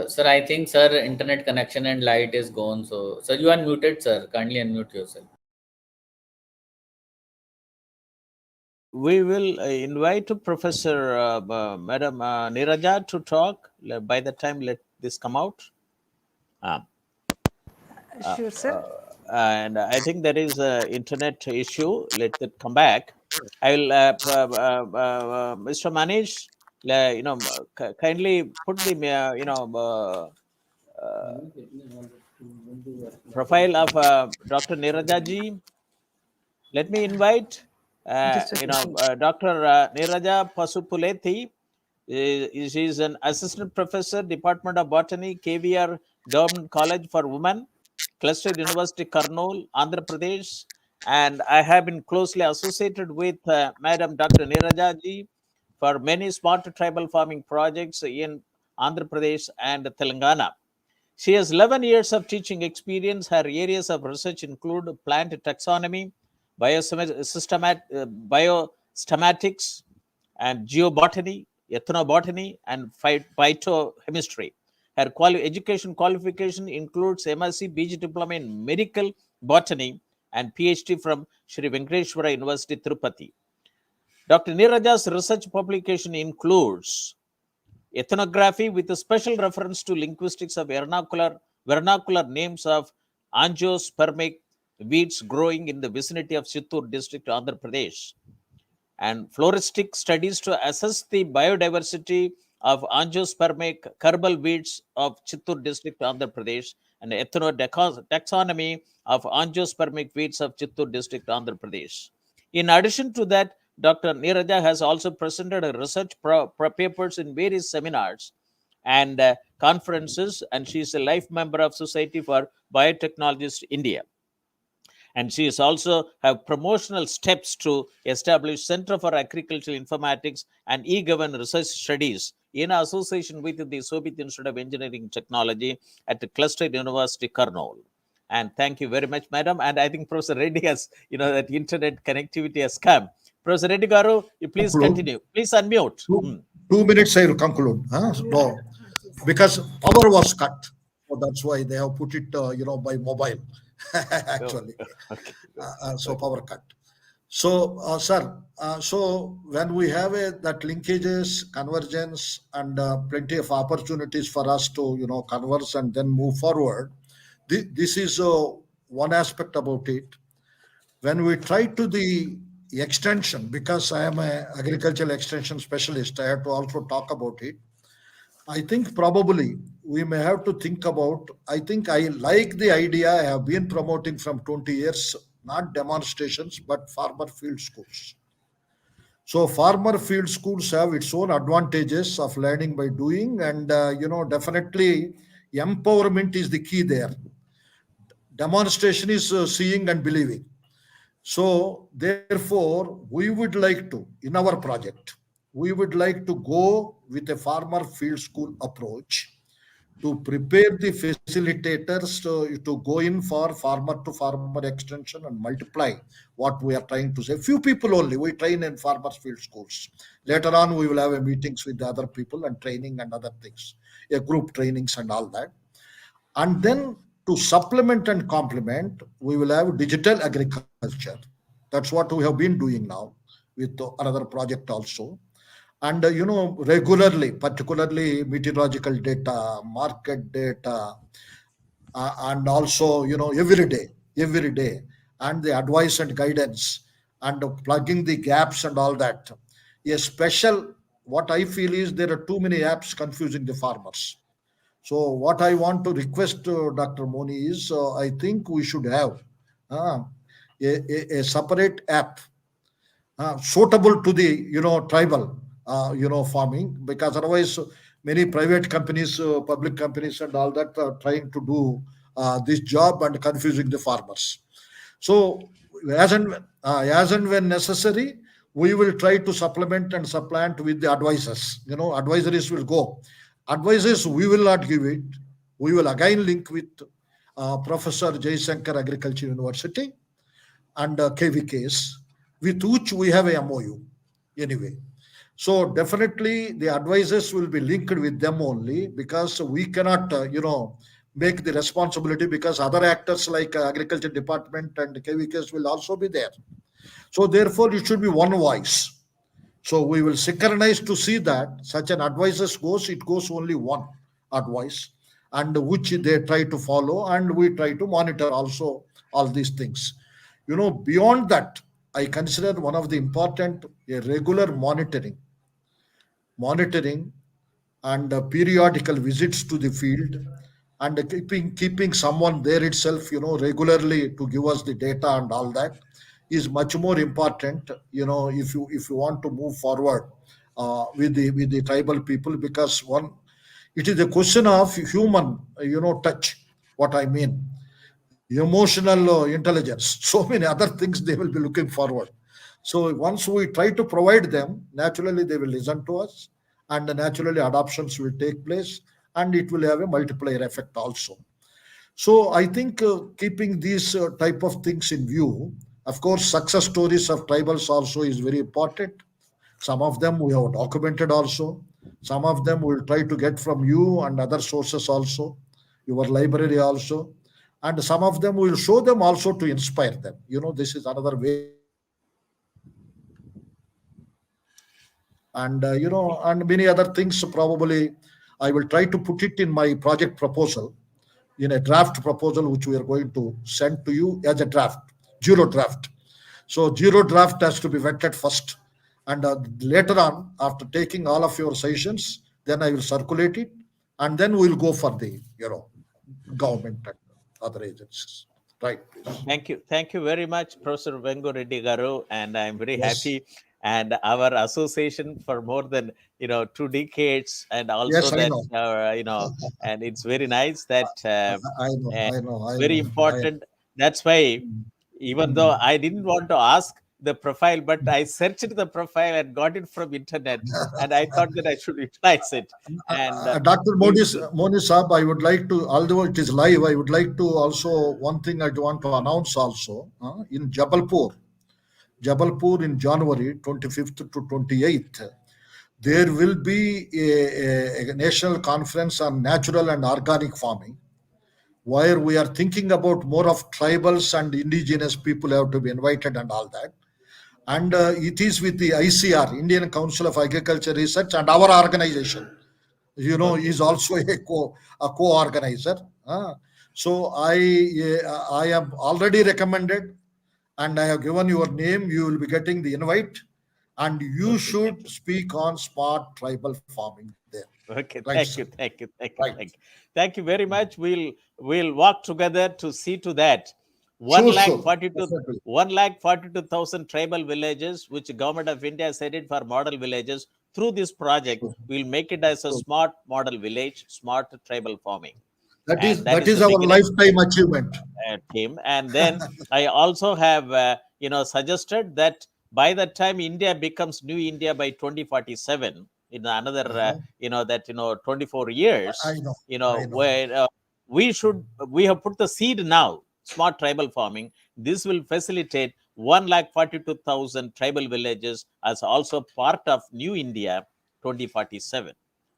Sir, I think, sir, internet connection and light is gone. So, sir, you are muted, sir. Kindly unmute yourself. We will invite Professor Madam Neeraja to talk. By the time, let this come out. Sure, sir. And I think there is an internet issue. Let it come back. I will, Mr. Manish, kindly put the, profile of Dr. Neeraja ji. Let me invite, Dr. Neeraja Pasupuleti. She is an assistant professor, Department of Botany, KVR Government College for Women, Cluster University, Kurnool, Andhra Pradesh. And I have been closely associated with Madam Dr. Neeraja ji for many smart tribal farming projects in Andhra Pradesh and Telangana. She has 11 years of teaching experience. Her areas of research include plant taxonomy, biostematics, and geobotany, ethnobotany, and phytochemistry. Her education qualification includes MSc PG diploma in medical botany and PhD from Sree Venkateshwara University, Tirupati. Dr. Neeraja's research publication includes ethnography with a special reference to linguistics of vernacular names of angiospermic weeds growing in the vicinity of Chittoor district, Andhra Pradesh, and floristic studies to assess the biodiversity of angiospermic kerbal weeds of Chittoor district, Andhra Pradesh, and taxonomy of angiospermic weeds of Chittoor district, Andhra Pradesh. In addition to that, Dr. Neeraja has also presented research papers in various seminars and conferences, and she is a life member of Society for Biotechnologists India. And she is also have promotional steps to establish Center for Agricultural Informatics and e-government research studies in association with the Shobhit Institute of Engineering Technology at the Cluster University, Kurnool. And thank you very much, madam. And I think Professor Reddy has, that internet connectivity has come. Professor Reddy Garu, you please continue. Please unmute. 2 minutes I will conclude. No, because power was cut. So that's why they have put it, by mobile, actually. Okay. So power cut. So, sir, so when we have that linkages, convergence, and plenty of opportunities for us to, converse and then move forward, this is one aspect about it. When we try to the extension, because I am an agricultural extension specialist, I have to also talk about it. I think probably we may have to think about. I think I like the idea I have been promoting from 20 years, not demonstrations, but farmer field schools. So farmer field schools have its own advantages of learning by doing, and definitely empowerment is the key there. Demonstration is seeing and believing. So, therefore, we would like to, in our project, we would like to go with a farmer field school approach to prepare the facilitators to go in for farmer to farmer extension and multiply what we are trying to say. Few people only, we train in farmers field schools. Later on, we will have a meetings with the other people and training and other things, a group trainings and all that. And then to supplement and complement, we will have digital agriculture. That's what we have been doing now with another project also. And regularly, particularly meteorological data, market data, and also every day, and the advice and guidance, and plugging the gaps and all that. A special, what I feel is there are too many apps confusing the farmers. So what I want to request Dr. Moni is, I think we should have uh, a separate app suitable to the tribal farming, because otherwise many private companies, public companies, and all that are trying to do this job and confusing the farmers. So as and when necessary, we will try to supplement and supplant with the advisors. Advisories will go. Advisors, we will not give it. We will again link with Professor Jaishankar Agriculture University and KVKs, with which we have a MOU anyway. So definitely the advisors will be linked with them only, because we cannot, make the responsibility, because other actors like agriculture department and KVKs will also be there. So therefore it should be one voice. So we will synchronize to see that such an advisors goes, it goes only one advice, and which they try to follow, and we try to monitor also all these things. Beyond that, I consider one of the important a regular monitoring and periodical visits to the field, and keeping someone there itself, regularly to give us the data and all that is much more important. If you want to move forward with the tribal people, because one, it is a question of human, touch. What I mean, emotional intelligence, so many other things they will be looking forward. So once we try to provide them, naturally they will listen to us, and naturally adoptions will take place, and it will have a multiplier effect also. So I think keeping these type of things in view, of course, success stories of tribals also is very important. Some of them we have documented also. Some of them we'll try to get from you and other sources also, your library also. And some of them will show them also to inspire them. This is another way of and and many other things. Probably I will try to put it in my project proposal, in a draft proposal which we are going to send to you as a draft, zero draft. So zero draft has to be vetted first, and later on, after taking all of your sessions, then I will circulate it, and then we'll go for the government and other agencies. Right, please. Thank you very much, Professor Vengo Reddy Garu, and I'm very Yes. happy. And our association for more than 2 decades, and also Yes, I that know. and it's very nice that I know. and I know. I very know. important. That's why, even though Mm. I didn't want to ask, the profile, but I searched the profile and got it from internet, and I thought that I should utilize it. And Dr. Moni Saab, I would like to, although it is live, I would like to also, one thing I want to announce also, in Jabalpur in January 25th to 28th, there will be a national conference on natural and organic farming, where we are thinking about more of tribals and indigenous people have to be invited and all that. And it is with the ICR, Indian Council of Agriculture Research, and our organization, is also a co-organizer. So I am already recommended, and I have given your name. You will be getting the invite, and you should speak on smart tribal farming there. Okay, Right, thank sir. you, thank you, thank you, Right. thank you, thank you very much. We'll work together to see to that. Sure. Definitely. 1,42,000 tribal villages, which the Government of India set it for model villages. Through this project, Sure. we'll make it as a smart model village, smart tribal farming. That And is the our beginning, lifetime achievement. Team. And then I also have suggested that by the time India becomes new India by 2047, in another 24 years, I know. where we have put the seed now, smart tribal farming. This will facilitate 1,42,000 tribal villages as also part of new India 2047.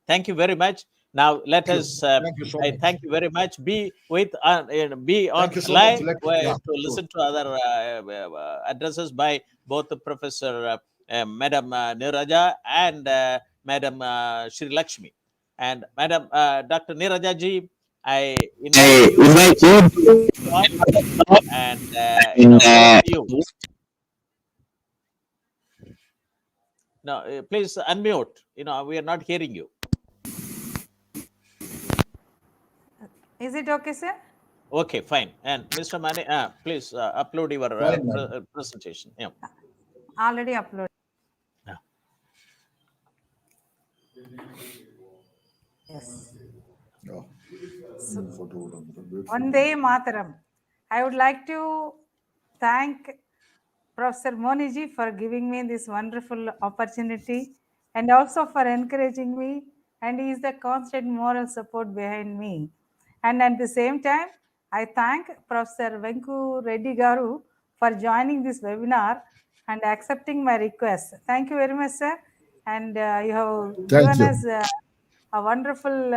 Thank you very much. Now let us. Thank you so I much. thank you very much. Be on Thank you so much. line Yeah, to sure. listen to other addresses by both the Professor Madam Neeraja and Madam Sri Lakshmi. And Madam Dr. Neeraja ji, I invite you to talk, and over to you. No, please unmute. We are not hearing you. Is it okay, sir? Okay, fine. And Mr. Mani, please upload your Fine, presentation. Yeah. Already uploaded. Yeah. Yes. Yeah. Vande Mataram. I would like to thank Professor Moniji for giving me this wonderful opportunity and also for encouraging me, and he is the constant moral support behind me. And at the same time, I thank Professor Venku Reddy Garu for joining this webinar and accepting my request. Thank you very much, sir. And you have Thank given you. us a wonderful,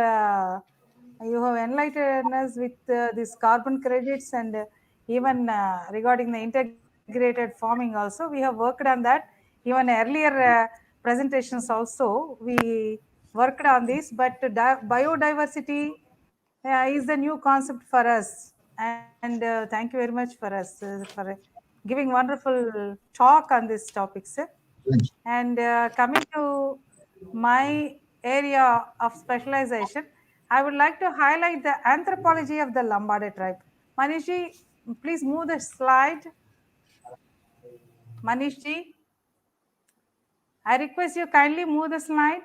you have enlightened us with these carbon credits, and even regarding the integrated farming also, we have worked on that. Even earlier presentations also, we worked on this, but biodiversity is the new concept for us. And thank you very much for us for giving wonderful talk on this topic, sir. Thank you. And coming to my area of specialization, I would like to highlight the anthropology of the Lambadi tribe. Manishji, please move the slide. Manishji, I request you kindly move the slide.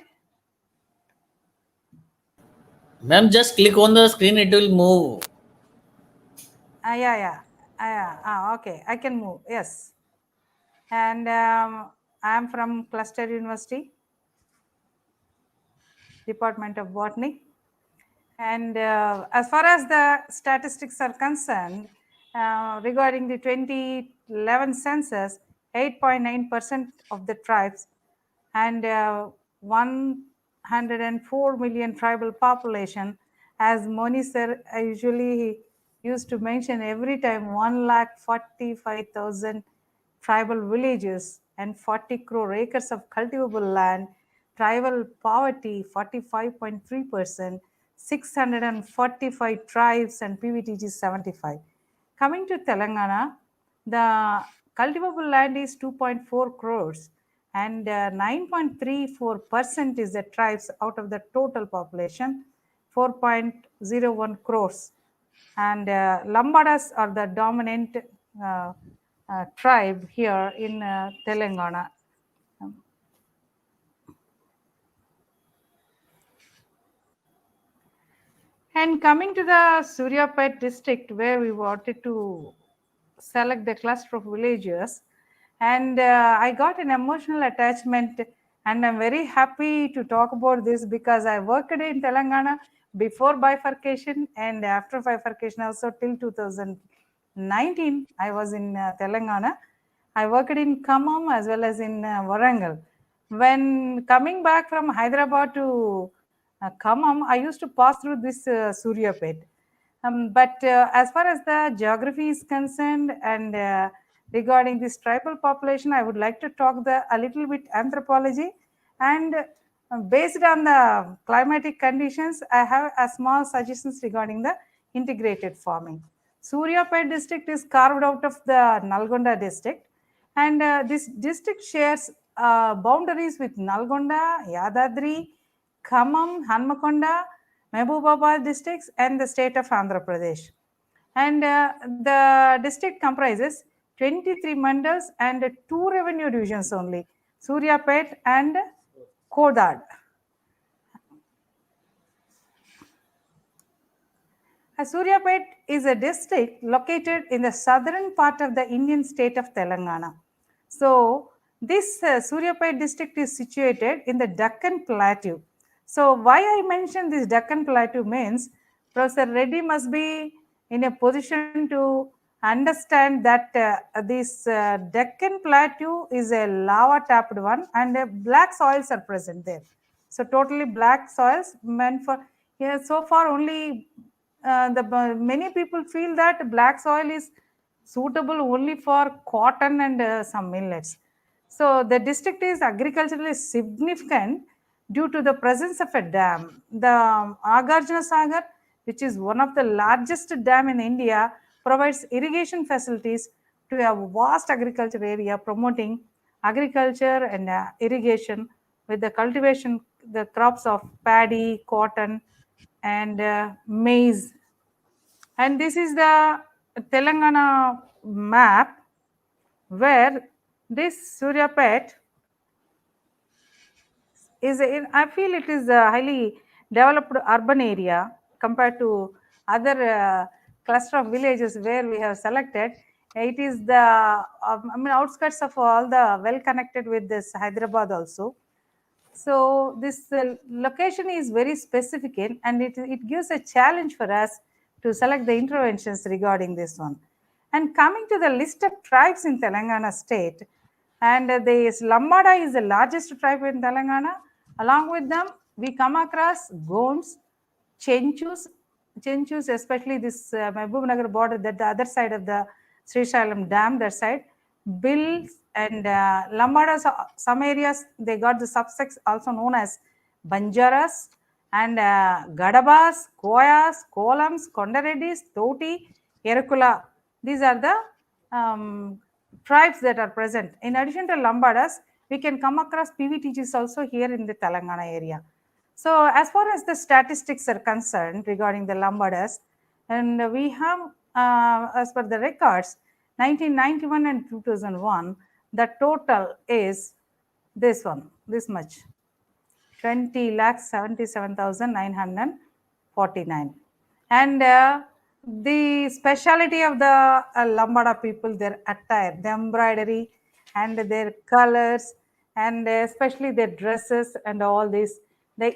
Ma'am, just click on the screen, it will move. Okay, I can move. Yes. And I am from Cluster University, Department of Botany. And as far as the statistics are concerned, regarding the 2011 census, 8.9% of the tribes and 104 million tribal population, as Moni sir usually used to mention every time, 1,45,000 tribal villages and 40 crore acres of cultivable land, tribal poverty 45.3%, 645 tribes and PVTG 75. Coming to Telangana, the cultivable land is 2.4 crores and 9.34% is the tribes out of the total population, 4.01 crores. And Lambadas are the dominant tribe here in Telangana. And coming to the Suryapet district, where we wanted to select the cluster of villages, And I got an emotional attachment, and I'm very happy to talk about this because I worked in Telangana before bifurcation and after bifurcation also till 2019. I was in Telangana. I worked in Khammam as well as in Warangal. When coming back from Hyderabad to Khammam, I used to pass through this Suryapet. But as far as the geography is concerned and regarding this tribal population, I would like to talk a little bit anthropology. And based on the climatic conditions, I have a small suggestions regarding the integrated farming. Suryapet district is carved out of the Nalgonda district, and this district shares boundaries with Nalgonda, Yadadri, Khammam, Hanmakonda, Mehboobabaad districts, and the state of Andhra Pradesh. And the district comprises 23 mandals and 2 revenue divisions only, Suryapet and Kodad. Suryapet is a district located in the southern part of the Indian state of Telangana. So, this Suryapet district is situated in the Deccan Plateau. So, why I mention this Deccan Plateau means Professor Reddy must be in a position to understand that this Deccan Plateau is a lava tapped one, and black soils are present there. So, totally black soils meant for here. So far, only many people feel that black soil is suitable only for cotton and some millets. So the district is agriculturally significant due to the presence of a dam. The Nagarjuna Sagar, which is one of the largest dam in India, provides irrigation facilities to a vast agriculture area, promoting agriculture and irrigation with the cultivation, the crops of paddy, cotton, and maize. And this is the Telangana map where this Suryapet is, I feel it is a highly developed urban area compared to other cluster of villages where we have selected. It is the outskirts of all the well connected with this Hyderabad also. So this location is very specific and it gives a challenge for us to select the interventions regarding this one. And coming to the list of tribes in Telangana state, and this Lambada is the largest tribe in Telangana. Along with them, we come across Gonds, Chenchus, especially this Mehboob border, that the other side of the Sree Dam, that side, Bills and Lambadas, some areas they got the subsects also known as Banjaras and Gadabas, Koyas, Kolams, Kondareddis, Toti, Yerakula. These are the tribes that are present. In addition to Lambadas, we can come across PVTGs also here in the Telangana area. So as far as the statistics are concerned regarding the Lambadas, and we have, as per the records, 1991 and 2001, the total is this one, this much, 20,77,949. And the speciality of the Lambada people, their attire, the embroidery and their colors, and especially their dresses and all this, they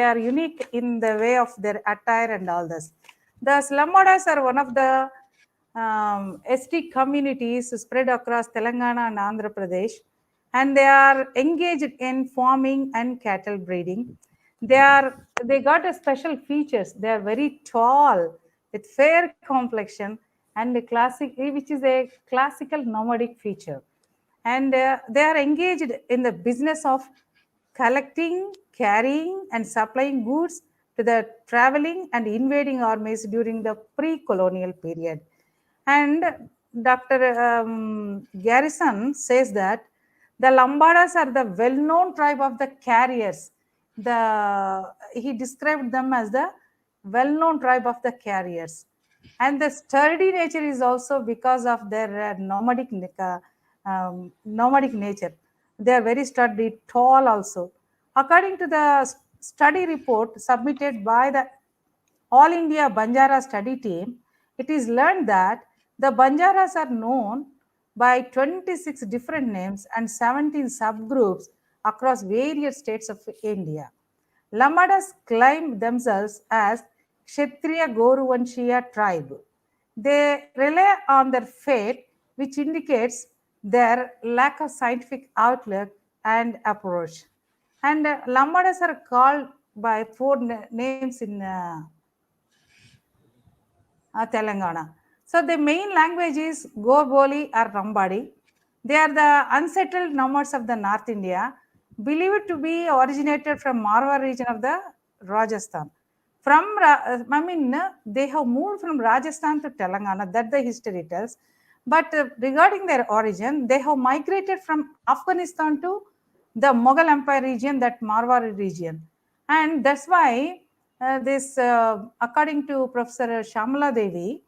are unique in the way of their attire and all this. The Lambadas are one of the ST communities spread across Telangana and Andhra Pradesh, and they are engaged in farming and cattle breeding. They got a special features. They are very tall with fair complexion and which is a classical nomadic feature. And they are engaged in the business of collecting, carrying, and supplying goods to the traveling and invading armies during the pre-colonial period. And Dr. Garrison says that the Lambadas are the well-known tribe of the carriers. He described them as the well-known tribe of the carriers. And the sturdy nature is also because of their nomadic nature. They are very sturdy, tall also. According to the study report submitted by the All India Banjara Study Team, it is learned that the Banjaras are known by 26 different names and 17 subgroups across various states of India. Lambadas claim themselves as Kshatriya Goruvanshiya tribe. They rely on their faith, which indicates their lack of scientific outlook and approach. And Lambadas are called by four names in Telangana. So the main language is Goboli or Lambadi. They are the unsettled nomads of the North India, believed to be originated from Marwar region of the Rajasthan. They have moved from Rajasthan to Telangana, that the history tells. But regarding their origin, they have migrated from Afghanistan to the Mughal Empire region, that Marwar region. And that's why according to Professor Shamala Devi,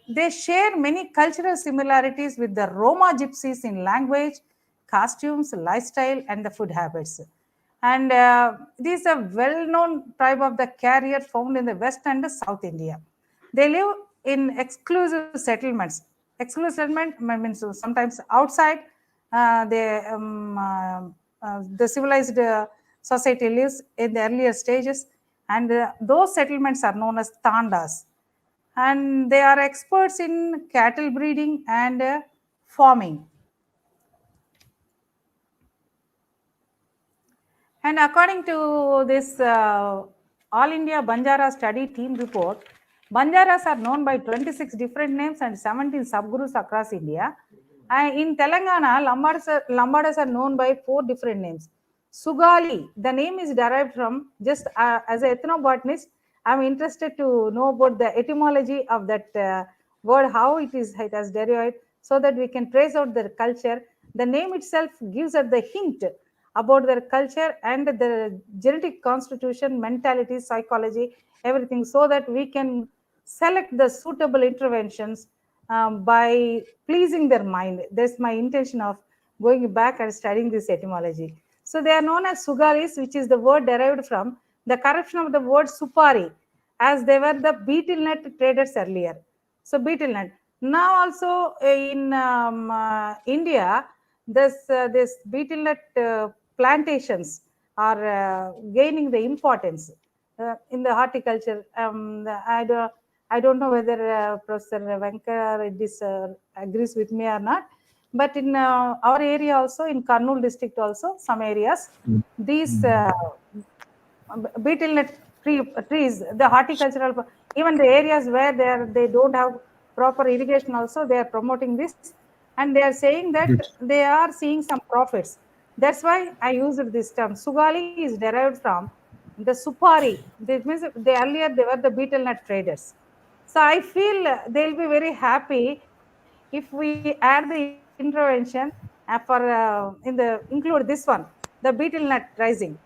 they share many cultural similarities with the Roma gypsies in language, costumes, lifestyle, and the food habits. And this is a well-known tribe of the carrier found in the West and the South India. They live in exclusive settlements. Exclusive settlement means sometimes outside the civilized society lives in the earlier stages, and those settlements are known as tandas. And they are experts in cattle breeding and farming. And according to this All India Banjara Study Team report, Banjaras are known by 26 different names and 17 subgroups across India. In Telangana, Lambadas are known by 4 different names. Sugali, the name is derived from, just as an ethnobotanist, I'm interested to know about the etymology of that word, how it has derived, so that we can trace out their culture. The name itself gives us the hint about their culture and the genetic constitution, mentality, psychology, everything, so that we can select the suitable interventions by pleasing their mind. That's my intention of going back and studying this etymology. So they are known as Sugalis, which is the word derived from the corruption of the word Supari, as they were the beetle nut traders earlier. So beetle nut. Now also in India, this beetle nut plantations are gaining the importance in the horticulture. I don't know whether Professor Venkata Reddy agrees with me or not, but in our area also, in Kurnool district also, some areas, these beetle nut trees, the horticultural, even the areas where they don't have proper irrigation also, they are promoting this, and they are saying that they are seeing some profits. That's why I used this term. Sugali is derived from the Supari. This means earlier they were the beetle nut traders. So I feel they'll be very happy if we add the intervention include this one, the beetle nut rising,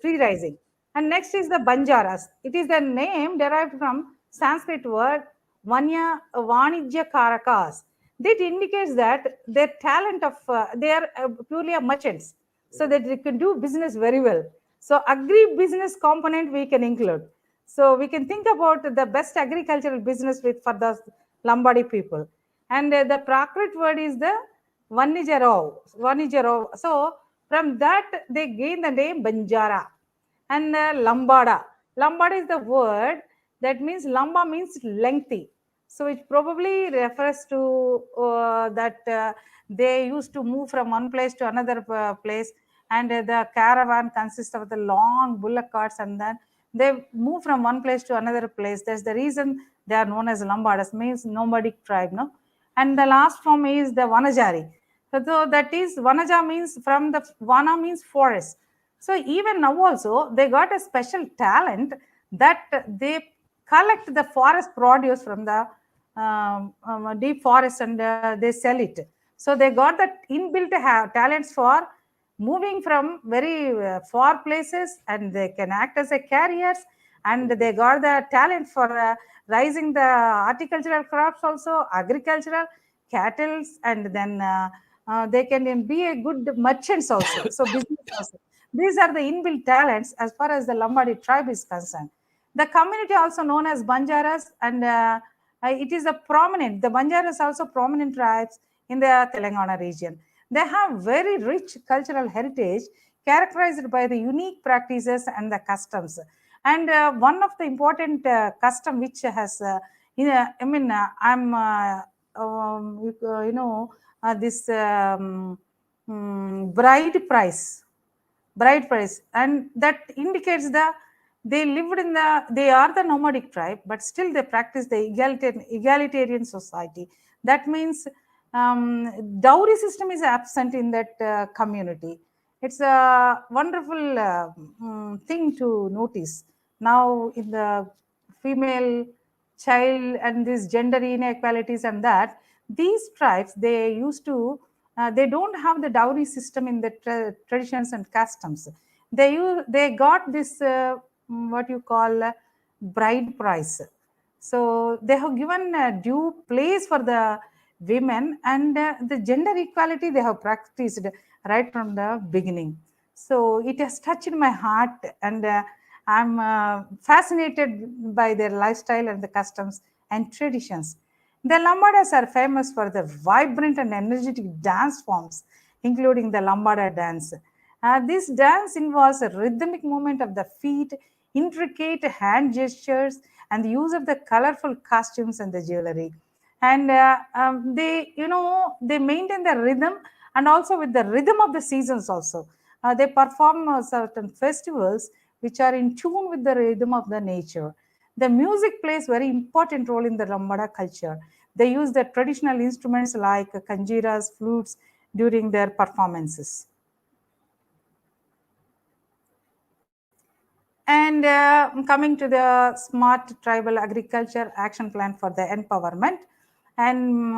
tree rising. And next is the Banjaras. It is the name derived from Sanskrit word Vanya Vanijya Karakas. That indicates that their talent of they are purely merchants, so that they can do business very well. So agri-business component we can include. So we can think about the best agricultural business for the Lambadi people. And the Prakrit word is the Vanijaro. So from that they gain the name Banjara. And Lambada. Lambada is the word that means, Lamba means lengthy. So it probably refers to that they used to move from one place to another place, and the caravan consists of the long bullock carts, and then they move from one place to another place. That's the reason they are known as Lambadas, means nomadic tribe, no? And the last form is the Vanajari. So that is, Vanaja means from the Vana means forest. So even now also they got a special talent that they collect the forest produce from the deep forest, and they sell it. So they got that inbuilt talents for moving from very far places, and they can act as a carriers, and they got the talent for rising the horticultural crops also, agricultural, cattle, and then they can be a good merchants also, so business also. These are the inbuilt talents as far as the Lambadi tribe is concerned. The community also known as Banjaras, and it is the Banjaras also prominent tribes in the Telangana region. They have very rich cultural heritage characterized by the unique practices and the customs. And one of the important custom which has, this bride price, and that indicates they are the nomadic tribe, but still they practice the egalitarian society. That means dowry system is absent in that community. It's a wonderful thing to notice. Now in the female child and these gender inequalities and that, these tribes, they used to they don't have the dowry system in the traditions and customs. They got this what you call bride price. So they have given due place for the women, and the gender equality they have practiced right from the beginning. So it has touched my heart, and I'm fascinated by their lifestyle and the customs and traditions. The Lambadas are famous for their vibrant and energetic dance forms, including the Lambada dance. This dance involves a rhythmic movement of the feet, intricate hand gestures, and the use of the colorful costumes and the jewelry. And they maintain the rhythm, and also with the rhythm of the seasons also. They perform certain festivals which are in tune with the rhythm of the nature. The music plays very important role in the Lambada culture. They use the traditional instruments like kanjiras, flutes during their performances. And coming to the Smart Tribal Agriculture Action Plan for the Empowerment, and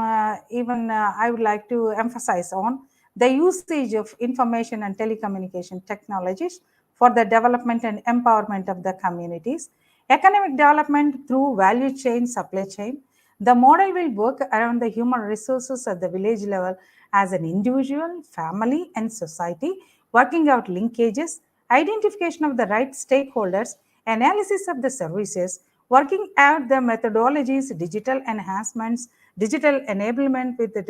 even I would like to emphasize on the usage of information and telecommunication technologies for the development and empowerment of the communities. Economic development through value chain, supply chain. The model will work around the human resources at the village level as an individual, family, and society, working out linkages, identification of the right stakeholders, analysis of the services, working out the methodologies, digital enhancements, digital enablement with the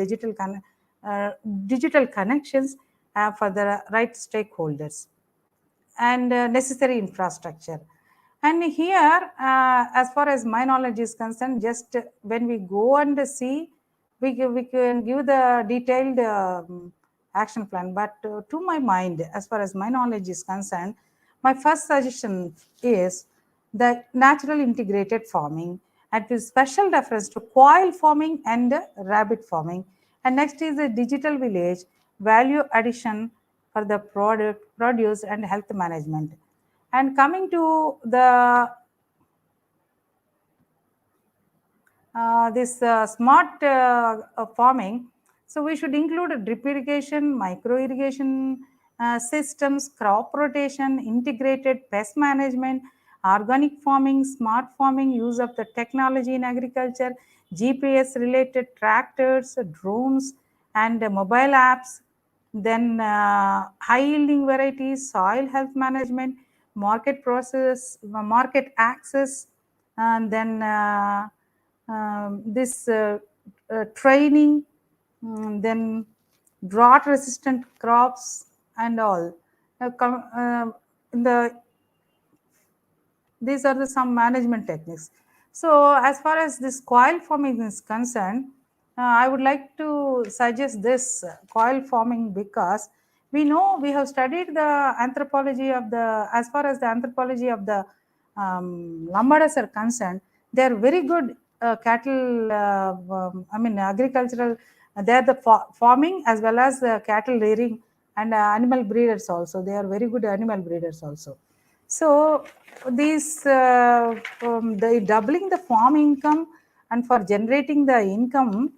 digital connections for the right stakeholders, and necessary infrastructure. And here, as far as my knowledge is concerned, just when we go and see, we can give the detailed action plan. But to my mind, as far as my knowledge is concerned, my first suggestion is the natural integrated farming, and with special reference to quail farming and rabbit farming. And next is the digital village, value addition for the produce and health management. And coming to the this smart farming, so we should include drip irrigation, micro irrigation systems, crop rotation, integrated pest management, organic farming, smart farming, use of the technology in agriculture, GPS related tractors, drones, and mobile apps. Then high yielding varieties, soil health management, market access, and then this training, then drought resistant crops and all. In the These are some management techniques. So as far as this coil farming is concerned, I would like to suggest this coil farming, because we know we have studied the anthropology of the, as far as the anthropology of the Lambadas are concerned, they are very good cattle, agricultural, they are the farming as well as cattle rearing and animal breeders also. They are very good animal breeders also. So these the doubling the farm income, and for generating the income,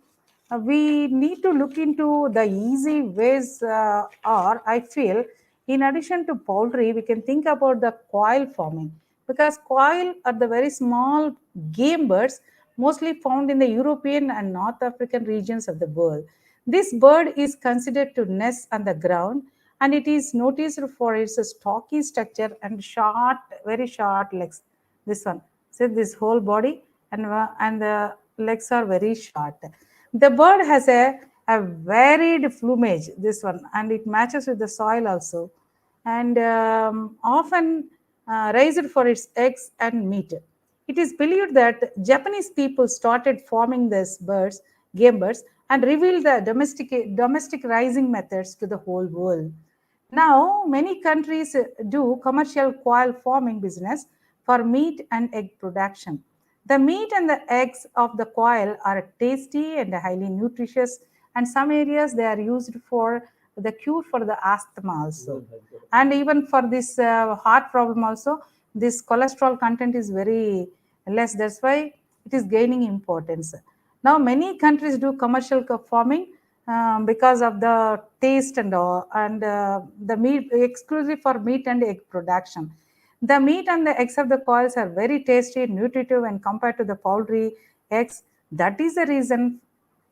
we need to look into the easy ways, or I feel in addition to poultry, we can think about the quail farming, because quail are the very small game birds mostly found in the European and North African regions of the world. This bird is considered to nest on the ground, and it is noticed for its stocky structure and short, very short legs. This one, see this whole body, and the legs are very short. The bird has a have varied plumage, this one, and it matches with the soil also, and often raised for its eggs and meat. It is believed that Japanese people started farming these birds, game birds, and revealed the domestic raising methods to the whole world. Now, many countries do commercial quail farming business for meat and egg production. The meat and the eggs of the quail are tasty and highly nutritious, and some areas they are used for the cure for the asthma also, and even for this heart problem also. This cholesterol content is very less. That's why it is gaining importance. Now, many countries do commercial farming because of the taste and all, and the meat exclusively for meat and egg production. The meat and the eggs of the quails are very tasty and nutritive when compared to the poultry eggs. That is the reason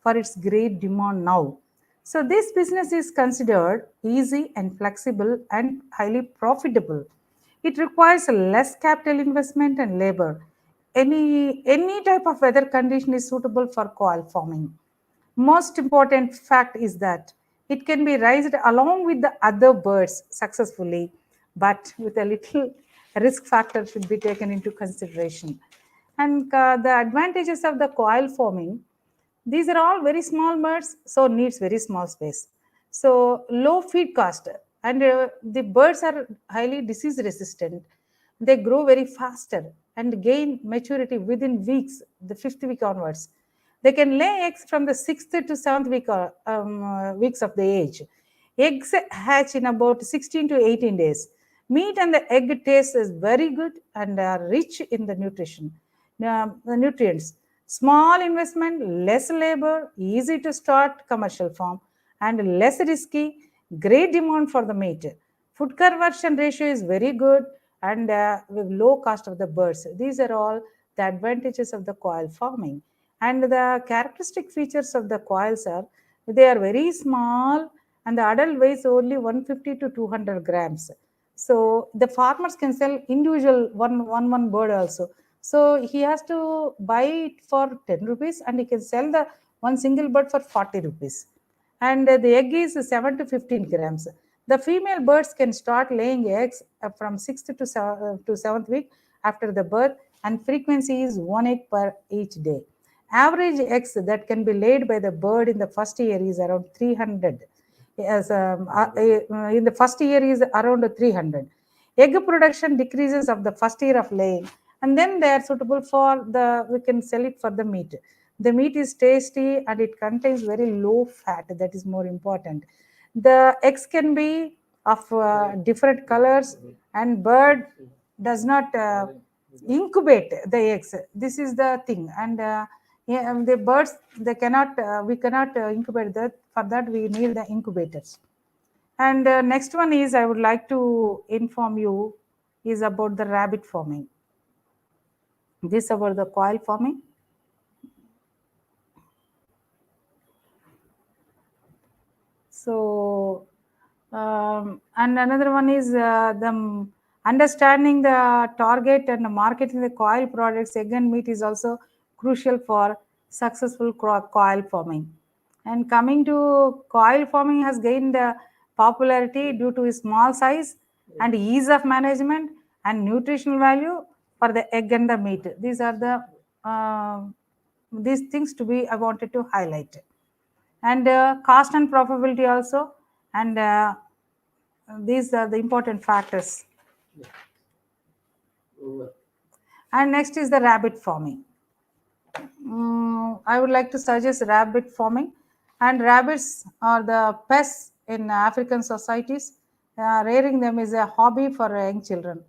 for its great demand now. So this business is considered easy and flexible and highly profitable. It requires less capital investment and labor. Any type of weather condition is suitable for quail farming. Most important fact is that it can be raised along with the other birds successfully, but with a little risk factor should be taken into consideration. And the advantages of the quail farming, these are all very small birds, so needs very small space. So low feed cost, and the birds are highly disease resistant. They grow very faster and gain maturity within weeks, the fifth week onwards. They can lay eggs from the sixth to seventh weeks of the age. Eggs hatch in about 16 to 18 days. Meat and the egg taste is very good and are rich in the the nutrients. Small investment, less labor, easy to start commercial farm, and less risky. Great demand for the meat. Food conversion ratio is very good, and with low cost of the birds. These are all the advantages of the quail farming. And the characteristic features of the quails are they are very small, and the adult weighs only 150 to 200 grams. So the farmers can sell individual one bird also. So he has to buy it for 10 rupees and he can sell the one single bird for 40 rupees. And the egg is 7 to 15 grams. The female birds can start laying eggs from 6th to 7th week after the birth, and frequency is 1 egg per each day. Average eggs that can be laid by the bird in the first year is around 300. In the first year is around 300. Egg production decreases of the first year of laying, and then they are suitable for we can sell it for the meat. The meat is tasty and it contains very low fat. That is more important. The eggs can be of different colors, and bird does not incubate the eggs. This is the thing. And the birds, they cannot, we cannot incubate that. For that, we need the incubators. And next one is, I would like to inform you, is about the rabbit farming. This about the quail farming. So, and another one is the understanding the target and marketing the quail products, egg and meat is also crucial for successful quail farming. And coming to quail farming has gained popularity due to its small size and ease of management and nutritional value for the egg and the meat. These are the these things to be I wanted to highlight. And cost and profitability also, and these are the important factors. And next is the rabbit farming. I would like to suggest rabbit farming. And rabbits are the pests in African societies. Rearing them is a hobby for young children.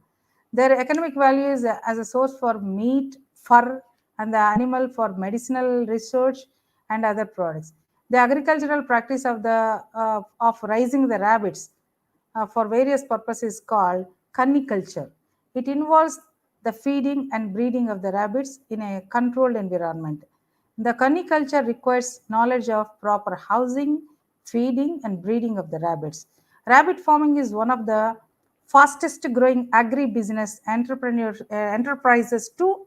Their economic value is as a source for meat, fur, and the animal for medicinal research and other products. The agricultural practice of raising the rabbits for various purposes is called cuniculture. It involves the feeding and breeding of the rabbits in a controlled environment. The cuniculture requires knowledge of proper housing, feeding, and breeding of the rabbits. Rabbit farming is one of the fastest growing agri-business enterprises to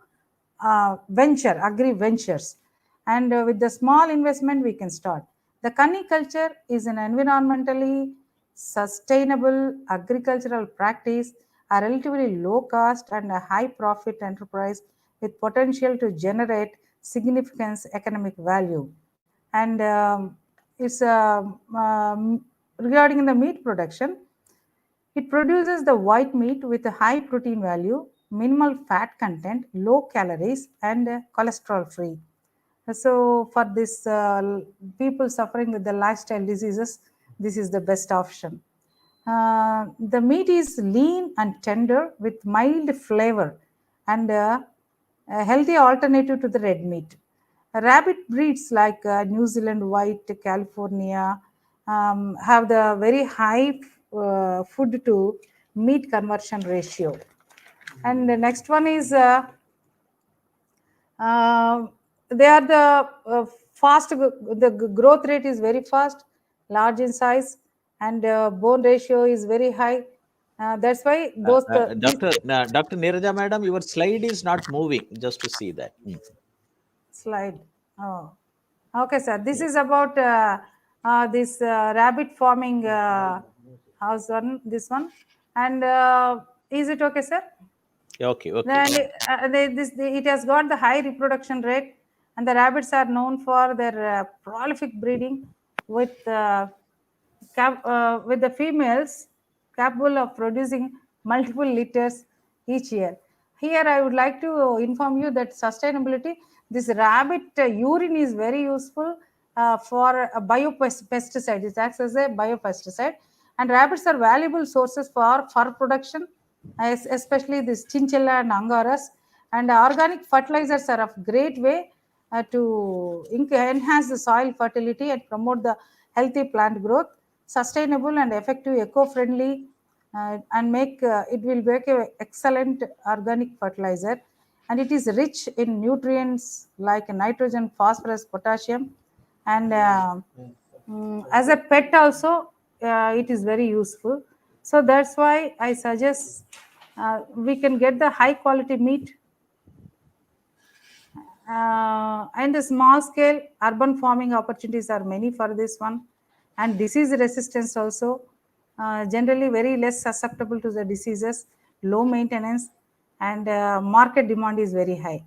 agri ventures. And with the small investment, we can start. The cuniculture is an environmentally sustainable agricultural practice, a relatively low cost and a high profit enterprise with potential to generate significant economic value. And it's regarding the meat production, it produces the white meat with a high protein value, minimal fat content, low calories, and cholesterol free. So, for this people suffering with the lifestyle diseases, this is the best option. The meat is lean and tender with mild flavor and a healthy alternative to the red meat. Rabbit breeds like New Zealand White, California, have the very high food to meat conversion ratio. And the next one is they are the fast, the growth rate is very fast, large in size, and bone ratio is very high. That's why those Dr. Neeraja, madam, your slide is not moving. Just to see that. slide. Oh, okay, sir. This is about this rabbit farming house one. This one, and is it okay, sir? Okay. Then it has got the high reproduction rate, and the rabbits are known for their prolific breeding with with the females capable of producing multiple litters each year. Here, I would like to inform you that sustainability, this rabbit urine is very useful for a biopesticide. It acts as a biopesticide, and rabbits are valuable sources for fur production, especially this chinchilla and angoras. And organic fertilizers are of great way to enhance the soil fertility and promote the healthy plant growth. Sustainable and effective, eco-friendly, and it will make an excellent organic fertilizer, and it is rich in nutrients like nitrogen, phosphorus, potassium, and as a pet also it is very useful. So that's why I suggest we can get the high quality meat. And the small scale urban farming opportunities are many for this one, and disease resistance also, generally very less susceptible to the diseases, low maintenance, and market demand is very high.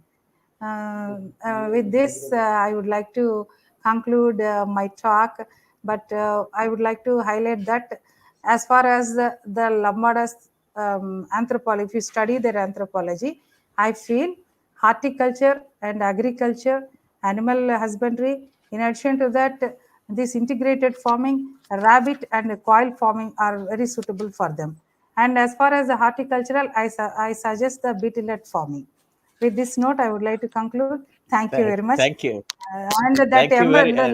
With this, I would like to conclude my talk, but I would like to highlight that as far as the Lambada's anthropology, if you study their anthropology, I feel horticulture and agriculture, animal husbandry, in addition to that, this integrated farming, rabbit and quail farming are very suitable for them. And as far as the horticultural, I suggest the beetle farming. With this note, I would like to conclude. Thank you very much. Thank you. And that Thank you very the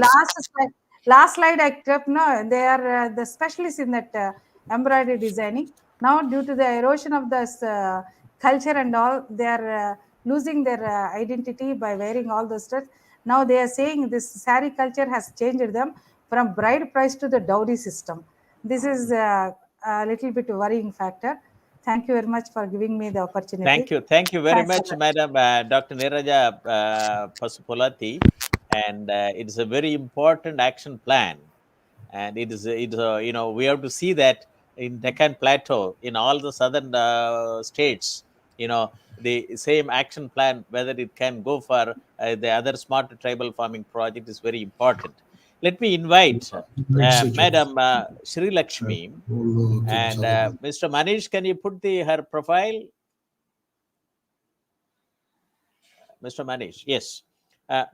last slide I kept, no, they are the specialists in that embroidery designing. Now, due to the erosion of this culture and all, they are losing their identity by wearing all those stuff. Now they are saying this saree culture has changed them from bride price to the dowry system. This is a little bit worrying factor. Thank you very much for giving me the opportunity. Thank you. Thank you very much, Madam Dr. Neeraja Pasupuleti. And it's a very important action plan. And it's we have to see that in Deccan Plateau, in all the southern states, the same action plan, whether it can go for the other smart tribal farming project is very important. Let me invite Madam Sree Lakshmi and Mr. Manish. Can you put her profile? Mr. Manish, yes.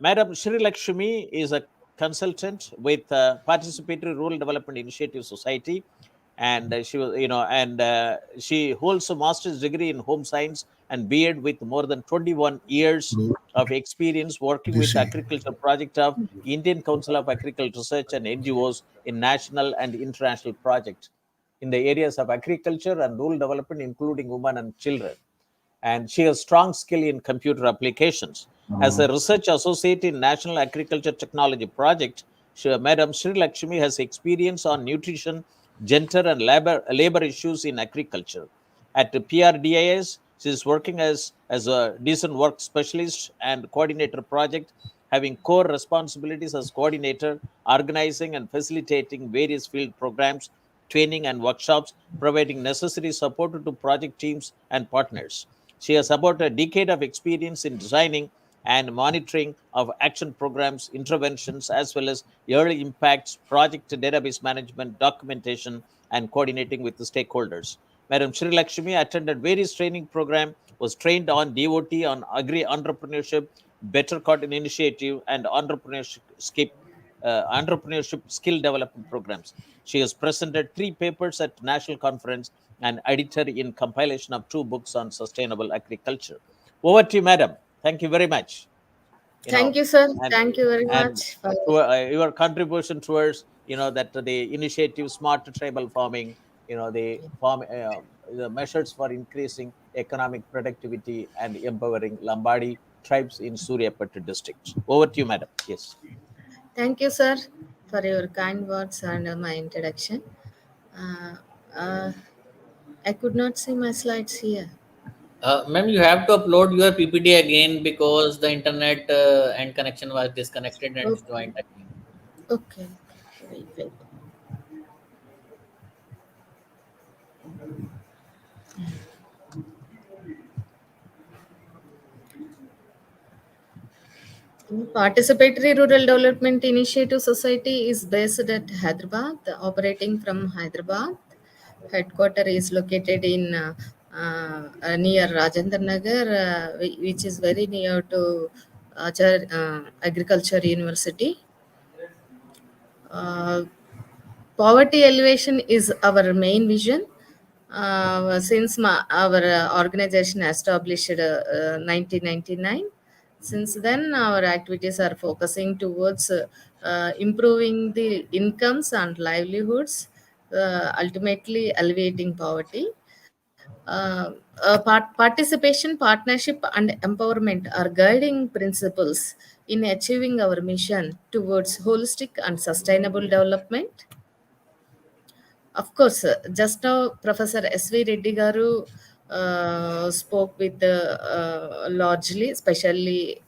Madam Sree Lakshmi is a consultant with Participatory Rural Development Initiative Society, and she holds a master's degree in home science and B.Ed with more than 21 years of experience working with agriculture project of Indian Council of Agricultural Research and NGOs in national and international projects in the areas of agriculture and rural development, including women and children. And she has strong skill in computer applications. As a research associate in National Agriculture Technology Project, Madam Sree Lakshmi has experience on nutrition, gender, and labor issues in agriculture. At the PRDIS, she is working as a decent work specialist and coordinator project having core responsibilities as coordinator, organizing and facilitating various field programs, training and workshops, providing necessary support to project teams and partners. She has about a decade of experience in designing and monitoring of action programs, interventions, as well as early impacts, project database management, documentation, and coordinating with the stakeholders. Madam Sri Lakshmi attended various training programs, was trained on DOT, on agri entrepreneurship, better cotton initiative, and entrepreneurship skill development programs. She has presented 3 papers at national conference and editor in compilation of 2 books on sustainable agriculture. Over to you, madam. Thank you very much. You Thank know, you, sir. and Thank you very and much for your contribution towards that the initiative smart tribal farming, the measures for increasing economic productivity and empowering Lambadi tribes in Suryapet district. Over to you, madam. Yes. thank you, sir, for your kind words and my introduction. Uh, uh, I could not see my slides here. Ma'am, you have to upload your PPT again because the internet and connection was disconnected and Okay, joined again. okay, wait, wait. Participatory Rural Development Initiative Society is based at Hyderabad, operating from Hyderabad. Headquarter is located in near Rajendra Nagar, which is very near to Agriculture University. Uh, Poverty elevation is our main vision. Since our organization established 1999, since then our activities are focusing towards improving the incomes and livelihoods, ultimately alleviating poverty. Participation, partnership, and empowerment are guiding principles in achieving our mission towards holistic and sustainable development. Of course, just now Professor S.V. Reddy garu spoke with largely, especially